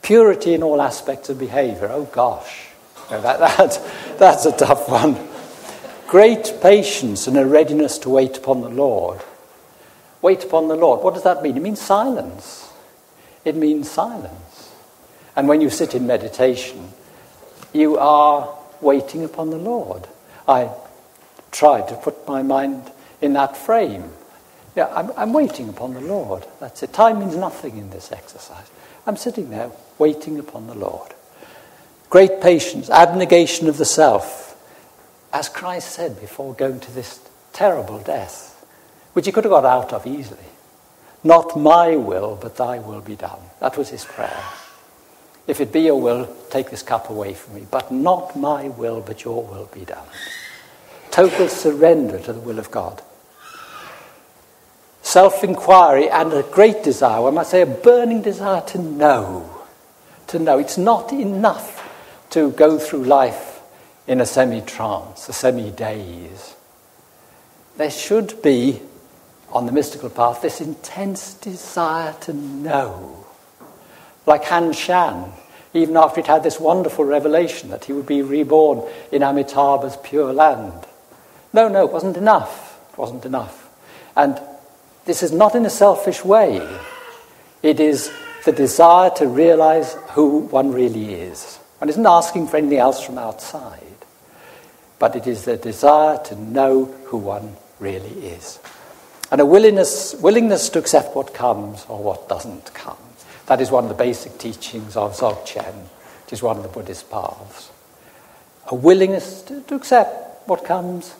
Purity in all aspects of behavior. Oh gosh, that's a tough one. Great patience and a readiness to wait upon the Lord. Wait upon the Lord. What does that mean? It means silence. It means silence. And when you sit in meditation, you are waiting upon the Lord. I tried to put my mind in that frame. Yeah, I'm waiting upon the Lord. That's it. Time means nothing in this exercise. I'm sitting there waiting upon the Lord. Great patience, abnegation of the self. As Christ said before going to this terrible death, which he could have got out of easily. Not my will, but thy will be done. That was his prayer. If it be your will, take this cup away from me. But not my will, but your will be done. Total surrender to the will of God. Self-inquiry and a great desire, one might say a burning desire to know. To know. It's not enough to go through life in a semi-trance, a semi-daze. There should be, on the mystical path, this intense desire to know. Like Han Shan, even after he'd had this wonderful revelation that he would be reborn in Amitabha's pure land. No, it wasn't enough. It wasn't enough. And this is not in a selfish way. It is the desire to realize who one really is. One isn't asking for anything else from outside. But it is the desire to know who one really is. And a willingness to accept what comes or what doesn't come. That is one of the basic teachings of Dzogchen, which is one of the Buddhist paths. A willingness to accept what comes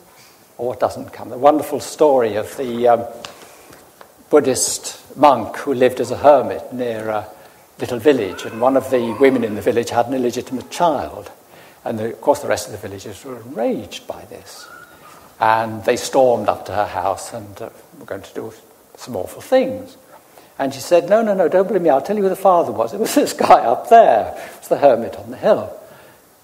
or what doesn't come. The wonderful story of the Buddhist monk who lived as a hermit near a little village, and one of the women in the village had an illegitimate child. And of course the rest of the villagers were enraged by this. And they stormed up to her house and were going to do some awful things. And she said, no, don't blame me, I'll tell you who the father was. It was this guy up there. It was the hermit on the hill.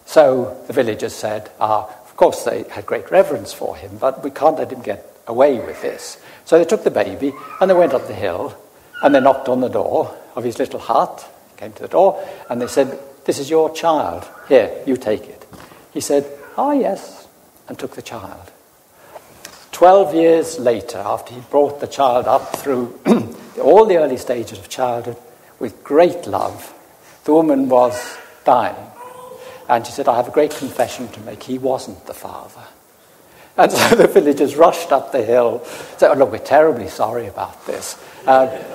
So the villagers said, of course they had great reverence for him, but we can't let him get away with this. So they took the baby and they went up the hill and they knocked on the door of his little hut, came to the door, and they said, this is your child. Here, you take it. He said, yes, and took the child. 12 years later, after he brought the child up through all the early stages of childhood with great love, the woman was dying. And she said, I have a great confession to make. He wasn't the father. And so the villagers rushed up the hill, said, oh, look, we're terribly sorry about this.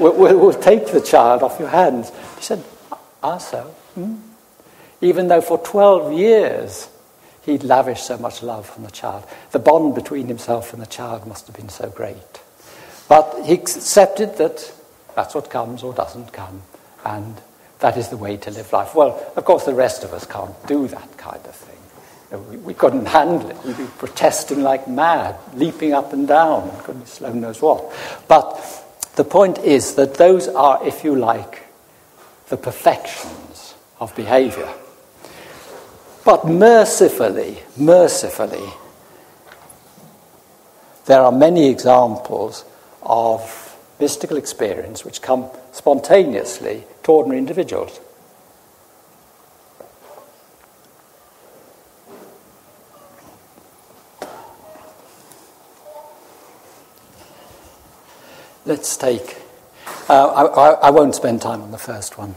We'll take the child off your hands. He said, so? Even though for 12 years he'd lavished so much love on the child. The bond between himself and the child must have been so great. But he accepted that that's what comes or doesn't come, and that is the way to live life. Well, of course, the rest of us can't do that kind of thing. We couldn't handle it. We'd be protesting like mad, leaping up and down, and goodness knows what. But the point is that those are, if you like, the perfections of behavior. But mercifully, there are many examples of mystical experience which come spontaneously to ordinary individuals. Let's take... I won't spend time on the first one,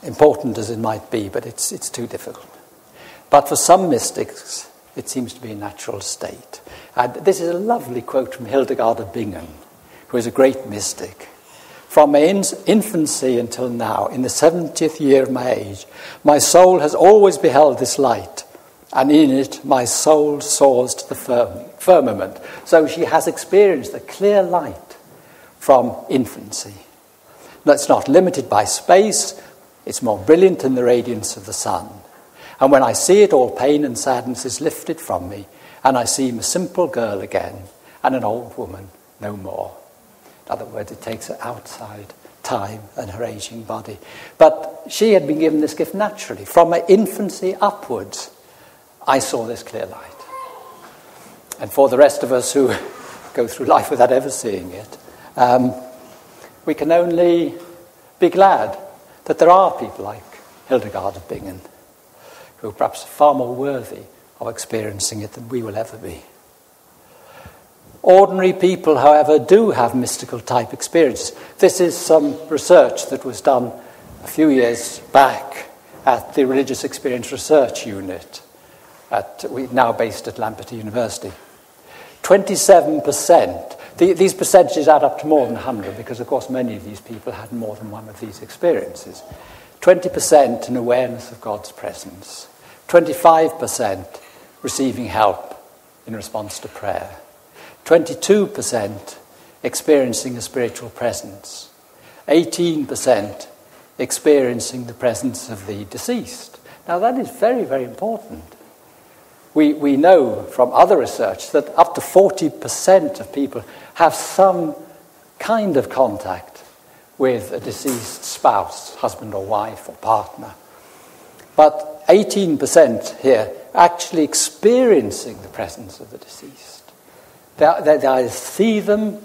important as it might be, but it's too difficult. But for some mystics, it seems to be a natural state. And this is a lovely quote from Hildegard of Bingen, who is a great mystic. From my infancy until now, in the 70th year of my age, my soul has always beheld this light, and in it my soul soars to the firmament. So she has experienced a clear light from infancy. That's not limited by space, it's more brilliant than the radiance of the sun. And when I see it, all pain and sadness is lifted from me, and I seem a simple girl again, and an old woman no more. In other words, it takes her outside time and her aging body. But she had been given this gift naturally. From her infancy upwards, I saw this clear light. And for the rest of us who go through life without ever seeing it, we can only be glad that there are people like Hildegard of Bingen who are perhaps far more worthy of experiencing it than we will ever be. Ordinary people, however, do have mystical type experiences. This is some research that was done a few years back at the Religious Experience Research Unit, now based at Lampeter University. 27%, these percentages add up to more than 100 because, of course, many of these people had more than one of these experiences. 20% an awareness of God's presence. 25% receiving help in response to prayer. 22% experiencing a spiritual presence. 18% experiencing the presence of the deceased. Now that is very, very important. We know from other research that up to 40% of people have some kind of contact with a deceased spouse, husband or wife or partner. But 18% here actually experiencing the presence of the deceased. They either see them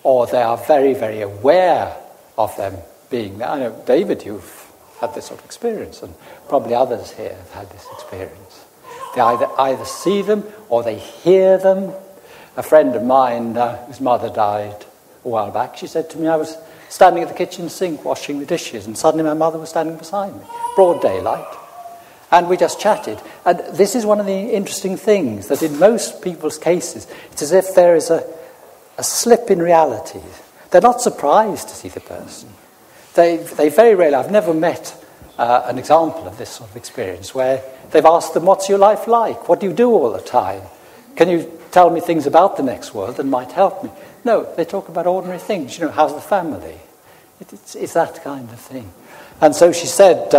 or they are very, very aware of them being there. I know, David, you've had this sort of experience, and probably others here have had this experience. They either see them or they hear them. A friend of mine, whose mother died a while back, she said to me, I was standing at the kitchen sink washing the dishes, and suddenly my mother was standing beside me, broad daylight. And we just chatted. And this is one of the interesting things, that in most people's cases, it's as if there is a slip in reality. They're not surprised to see the person. They very rarely, I've never met an example of this sort of experience, where they've asked them, what's your life like? What do you do all the time? Can you tell me things about the next world that might help me? No, they talk about ordinary things. You know, how's the family? It's that kind of thing. And so she said...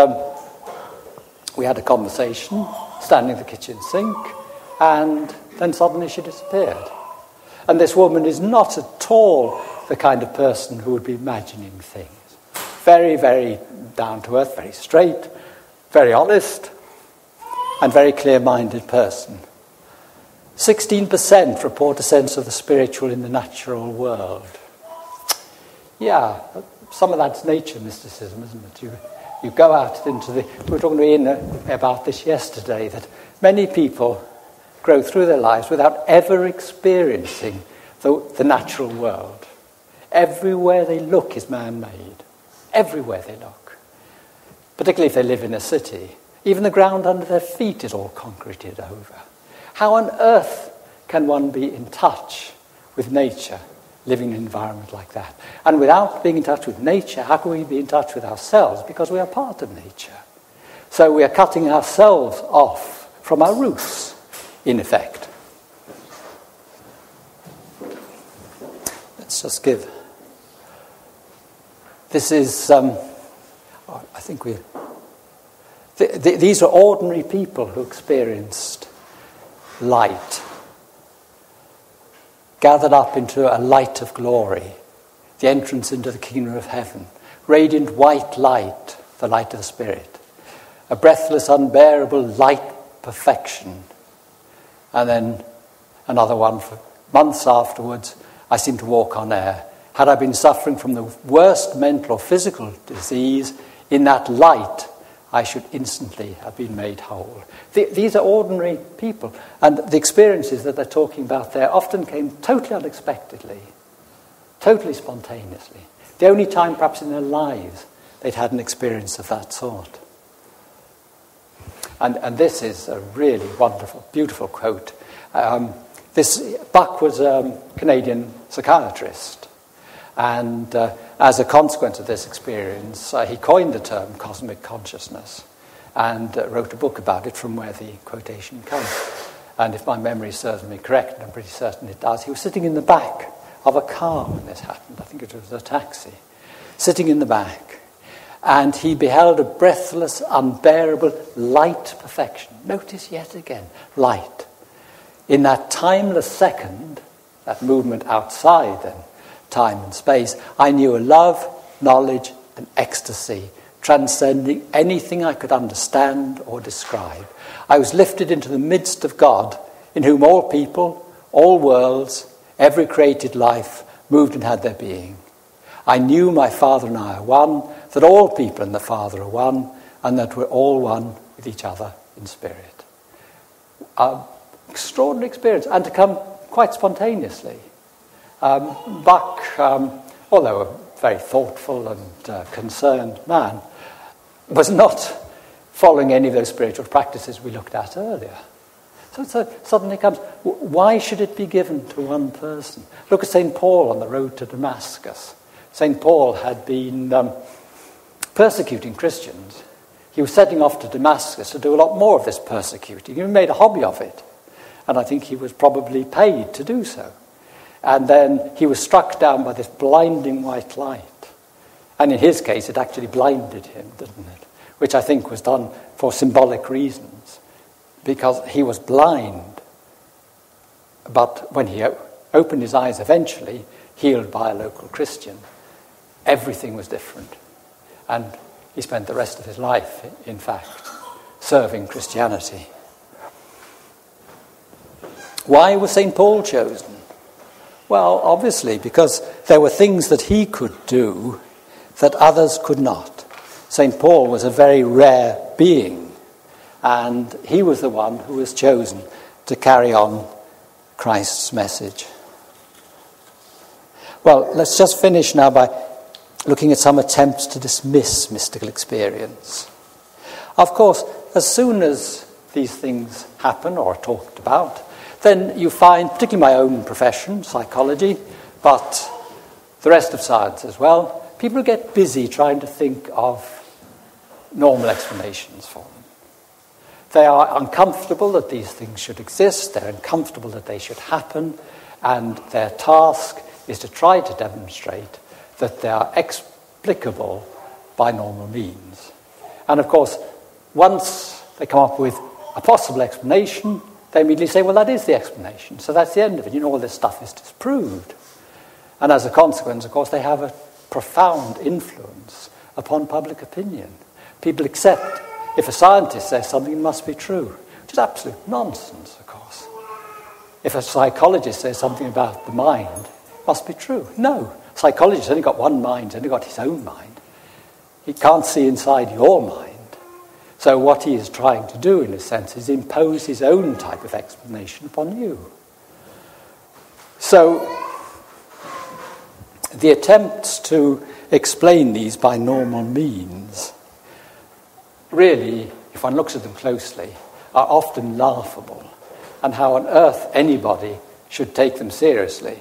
we had a conversation, standing at the kitchen sink, and then suddenly she disappeared. And this woman is not at all the kind of person who would be imagining things. Very, very down-to-earth, very straight, very honest, and very clear-minded person. 16% report a sense of the spiritual in the natural world. Yeah, some of that's nature mysticism, isn't it? You go out into the... We were talking to Ian about this yesterday, that many people grow through their lives without ever experiencing the natural world. Everywhere they look is man-made. Everywhere they look. Particularly if they live in a city. Even the ground under their feet is all concreted over. How on earth can one be in touch with nature, living in an environment like that? And without being in touch with nature, how can we be in touch with ourselves? Because we are part of nature. So we are cutting ourselves off from our roots, in effect. let's just give. This is, these are ordinary people who experienced light, gathered up into a light of glory, the entrance into the kingdom of heaven, radiant white light, the light of the Spirit, a breathless, unbearable light perfection. And then another one for months afterwards, I seemed to walk on air. Had I been suffering from the worst mental or physical disease, in that light, I should instantly have been made whole. These are ordinary people, and the experiences that they're talking about there often came totally unexpectedly, totally spontaneously. The only time perhaps in their lives they'd had an experience of that sort. And this is a really wonderful, beautiful quote. Buck was a Canadian psychiatrist, and as a consequence of this experience, he coined the term cosmic consciousness and wrote a book about it, from where the quotation comes. And if my memory serves me correct, and I'm pretty certain it does, he was sitting in the back of a car when this happened. I think it was a taxi. Sitting in the back. And he beheld a breathless, unbearable light perfection. Notice yet again, light. In that timeless second, that movement outside then, time and space, I knew a love, knowledge, and ecstasy, transcending anything I could understand or describe. I was lifted into the midst of God, in whom all people, all worlds, every created life moved and had their being. I knew my Father and I are one, that all people and the Father are one, and that we're all one with each other in spirit. Extraordinary experience, and to come quite spontaneously. Buck, although a very thoughtful and concerned man, was not following any of those spiritual practices we looked at earlier. So it suddenly comes, why should it be given to one person? Look at St. Paul on the road to Damascus. St. Paul had been persecuting Christians. He was setting off to Damascus to do a lot more of this persecuting. He made a hobby of it. And I think he was probably paid to do so. And then he was struck down by this blinding white light. And in his case, it actually blinded him, didn't it? Which I think was done for symbolic reasons, because he was blind. But when he opened his eyes eventually, healed by a local Christian, everything was different. And he spent the rest of his life, in fact, serving Christianity. Why was St. Paul chosen? Well, obviously, because there were things that he could do that others could not. St. Paul was a very rare being, and he was the one who was chosen to carry on Christ's message. Well, let's just finish now by looking at some attempts to dismiss mystical experience. Of course, as soon as these things happen or are talked about, then you find, particularly my own profession, psychology, but the rest of science as well, people get busy trying to think of normal explanations for them. They are uncomfortable that these things should exist, they're uncomfortable that they should happen, and their task is to try to demonstrate that they are explicable by normal means. And of course, once they come up with a possible explanation, they immediately say, well, that is the explanation, so that's the end of it. You know, all this stuff is disproved. And as a consequence, of course, they have a profound influence upon public opinion. People accept, if a scientist says something, it must be true, which is absolute nonsense, of course. If a psychologist says something about the mind, it must be true. No, psychologist has only got one mind, he's only got his own mind. He can't see inside your mind. So what he is trying to do, in a sense, is impose his own type of explanation upon you. So the attempts to explain these by normal means really, if one looks at them closely, are often laughable. And how on earth anybody should take them seriously,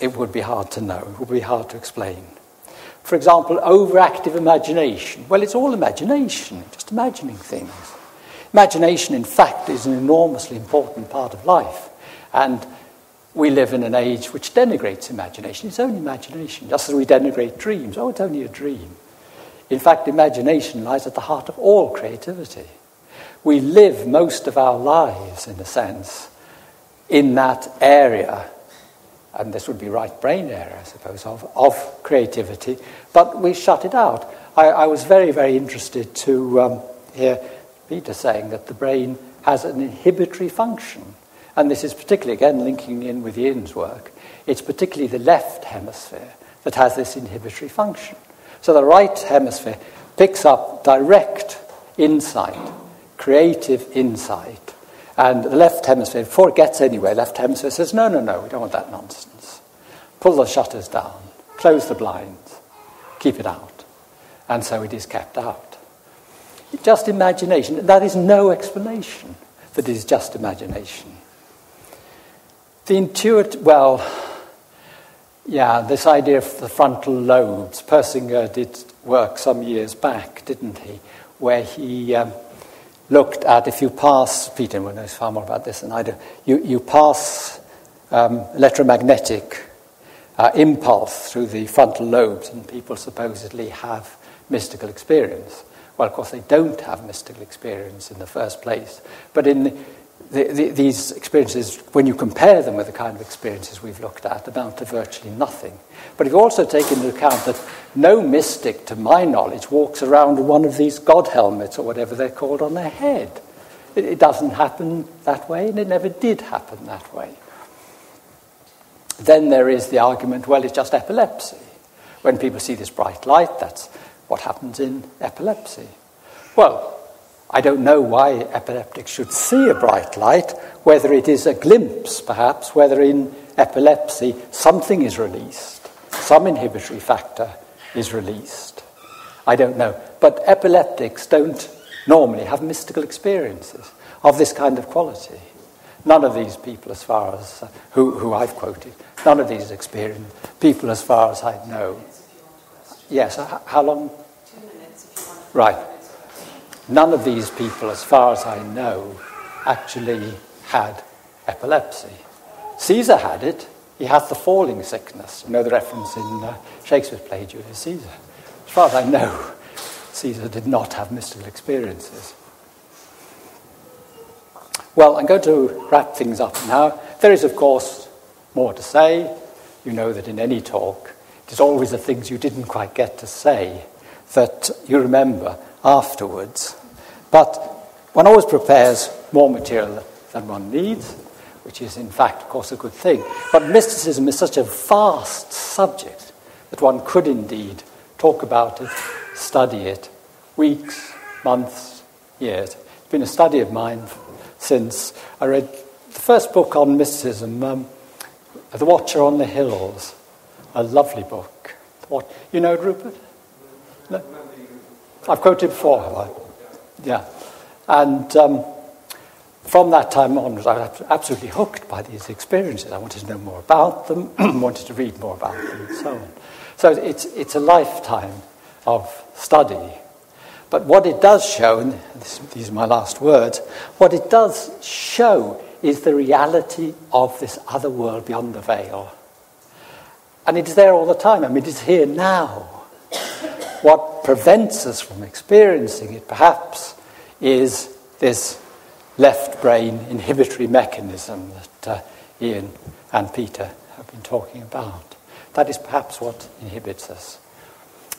it would be hard to know, it would be hard to explain. For example, overactive imagination. Well, it's all imagination, just imagining things. Imagination, in fact, is an enormously important part of life. And we live in an age which denigrates imagination. It's only imagination, just as we denigrate dreams. Oh, it's only a dream. In fact, imagination lies at the heart of all creativity. We live most of our lives, in a sense, in that area, and this would be right brain area, I suppose, of creativity, but we shut it out. I was very, very interested to hear Peter saying that the brain has an inhibitory function. And this is particularly, again, linking in with Ian's work, it's particularly the left hemisphere that has this inhibitory function. So the right hemisphere picks up direct insight, creative insight. And the left hemisphere, before it gets anywhere, left hemisphere says, no, we don't want that nonsense. Pull the shutters down, close the blinds, keep it out. And so it is kept out. Just imagination. That is no explanation that it is just imagination. The this idea of the frontal lobes. Persinger did work some years back, didn't he? Where he looked at, if you pass, Peter knows far more about this than I do, you pass electromagnetic impulse through the frontal lobes, and people supposedly have mystical experience. Well, of course, they don't have mystical experience in the first place. But in these experiences, when you compare them with the kind of experiences we've looked at, amount to virtually nothing. But if you also take into account that no mystic, to my knowledge, walks around with one of these God helmets or whatever they're called on their head. It doesn't happen that way, and it never did happen that way. Then there is the argument, well, it's just epilepsy. When people see this bright light, that's what happens in epilepsy. Well, I don't know why epileptics should see a bright light, whether it is a glimpse, perhaps, whether in epilepsy something is released, some inhibitory factor is released. I don't know. But epileptics don't normally have mystical experiences of this kind of quality. None of these people, as far as who I've quoted, none of these experienced people, as far as I know. Yes, how long? 2 minutes if you want. Right. None of these people, as far as I know, actually had epilepsy. Caesar had it. He had the falling sickness. You know the reference in Shakespeare's play, Julius Caesar. As far as I know, Caesar did not have mystical experiences. Well, I'm going to wrap things up now. There is, of course, more to say. You know that in any talk, it is always the things you didn't quite get to say that you remember afterwards. But one always prepares more material than one needs, which is, in fact, of course, a good thing. But mysticism is such a vast subject that one could indeed talk about it, study it, weeks, months, years. It's been a study of mine since I read the first book on mysticism, The Watcher on the Hills, a lovely book. You know it, Rupert? No? I've quoted before, have I? Yeah. And from that time onwards, I was absolutely hooked by these experiences. I wanted to know more about them, wanted to read more about them, and so on. So it's a lifetime of study. But what it does show, and these are my last words, what it does show is the reality of this other world beyond the veil. And it is there all the time. I mean, it is here now. What prevents us from experiencing it, perhaps, is this left brain inhibitory mechanism that Ian and Peter have been talking about. That is perhaps what inhibits us.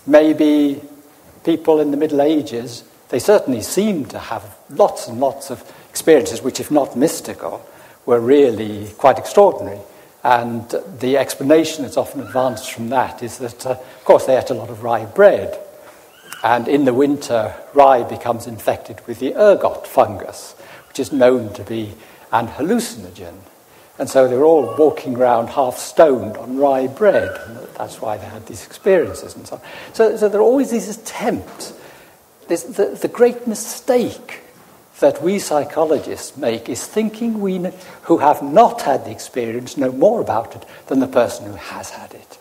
Maybe people in the Middle Ages, they certainly seem to have lots and lots of experiences which, if not mystical, were really quite extraordinary. And the explanation that's often advanced from that is that, of course, they ate a lot of rye bread. And in the winter, rye becomes infected with the ergot fungus, which is known to be an hallucinogen. And so they were all walking around half-stoned on rye bread. And that's why they had these experiences and so on. So there are always these attempts. The great mistake that we psychologists make is thinking we who have not had the experience know more about it than the person who has had it.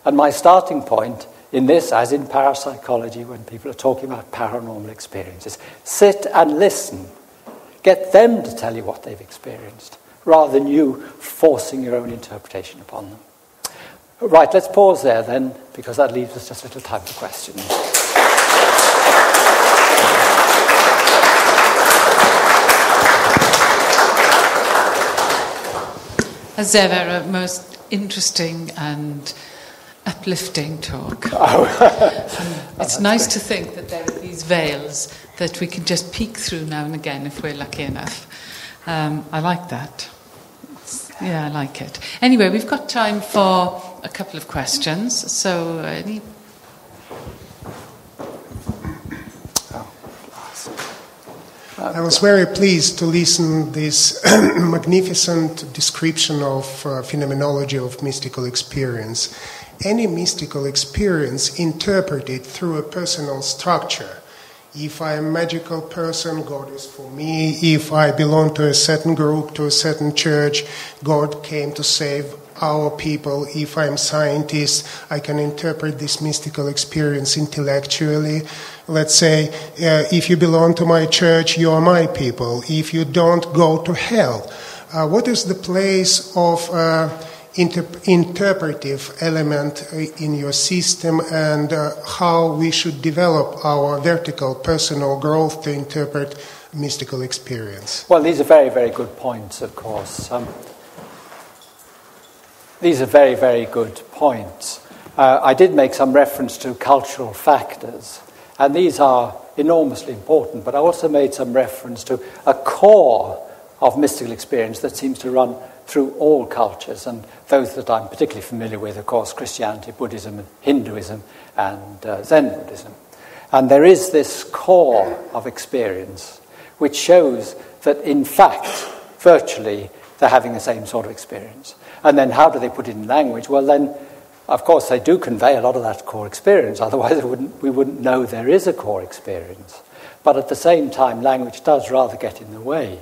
And my starting point in this, as in parapsychology, when people are talking about paranormal experiences, sit and listen. Get them to tell you what they've experienced, rather than you forcing your own interpretation upon them. Right, let's pause there then, because that leaves us just a little time for questions. As ever, a most interesting and uplifting talk. It's nice to think that there are these veils that we can just peek through now and again if we're lucky enough. I like that. I like it. Anyway, we've got time for a couple of questions. So, I was very pleased to listen to this magnificent description of phenomenology of mystical experience. Any mystical experience interpreted through a personal structure. If I am a magical person, God is for me. If I belong to a certain group, to a certain church, God came to save our people. If I'm a scientist, I can interpret this mystical experience intellectually. Let's say, if you belong to my church, you are my people. If you don't, go to hell. What is the place of interpretive element in your system, and how we should develop our vertical personal growth to interpret mystical experience? Well, these are very, very good points, of course. These are very, very good points. I did make some reference to cultural factors, and these are enormously important, but I also made some reference to a core of mystical experience that seems to run through all cultures, and those that I'm particularly familiar with, of course, Christianity, Buddhism, Hinduism, and Zen Buddhism. And there is this core of experience which shows that, in fact, virtually, they're having the same sort of experience. And then how do they put it in language? Well, then, of course, they do convey a lot of that core experience. Otherwise, we wouldn't know there is a core experience. But at the same time, language does rather get in the way.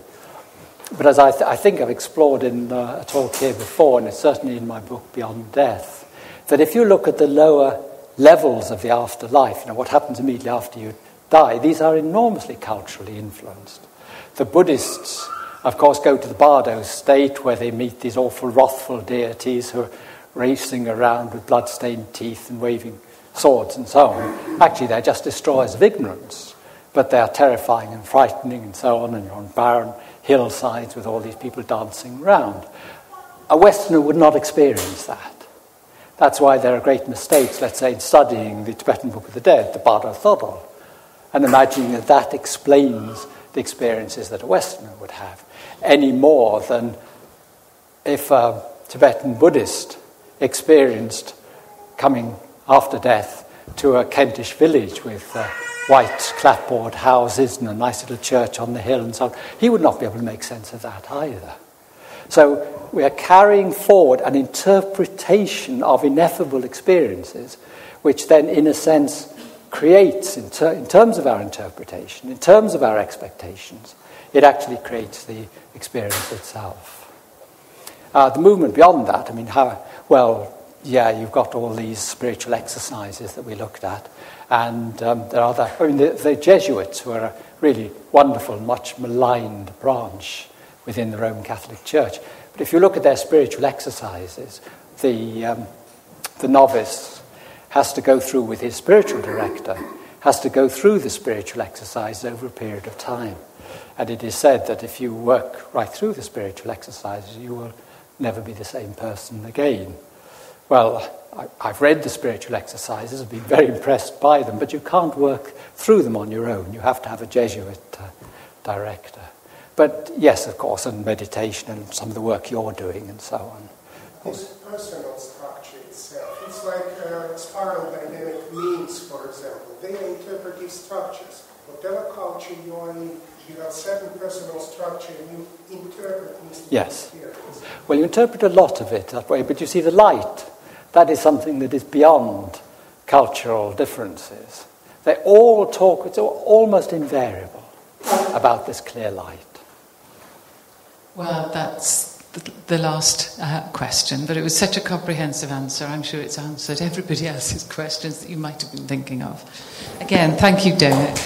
But as I think I've explored in a talk here before, and it's certainly in my book, Beyond Death, that if you look at the lower levels of the afterlife, what happens immediately after you die, these are enormously culturally influenced. The Buddhists, of course, go to the Bardo state where they meet these awful wrathful deities who are racing around with blood-stained teeth and waving swords and so on. Actually, they're just destroyers of ignorance, but they are terrifying and frightening and so on, and you're on barren hillsides with all these people dancing around. A Westerner would not experience that. That's why there are great mistakes, let's say, in studying the Tibetan Book of the Dead, the Bardo Thodol, and imagining that that explains the experiences that a Westerner would have, any more than if a Tibetan Buddhist experienced coming after death to a Kentish village with white clapboard houses and a nice little church on the hill and so on. He would not be able to make sense of that either. So we are carrying forward an interpretation of ineffable experiences, which then, in a sense, creates, in terms of our interpretation, in terms of our expectations, it actually creates the experience itself. The movement beyond that, you've got all these spiritual exercises that we looked at, and there are the Jesuits, who are a really wonderful, much maligned branch within the Roman Catholic Church. But if you look at their spiritual exercises, the novice has to go through with his spiritual director, has to go through the spiritual exercises over a period of time. And it is said that if you work right through the spiritual exercises, you will never be the same person again. Well, I've read the spiritual exercises, I've been very impressed by them, but you can't work through them on your own. You have to have a Jesuit director. But yes, of course, and meditation and some of the work you're doing and so on. This personal structure itself, it's like spiral dynamic means, for example. They are interpretive structures. Whatever culture you are in, you have certain personal structure and you interpret mystical experience. Well, you interpret a lot of it that way, but you see the light. That is something that is beyond cultural differences. They all talk, it's almost invariable, about this clear light. Well, that's the last question, but it was such a comprehensive answer. I'm sure it's answered everybody else's questions that you might have been thinking of. Again, thank you, David.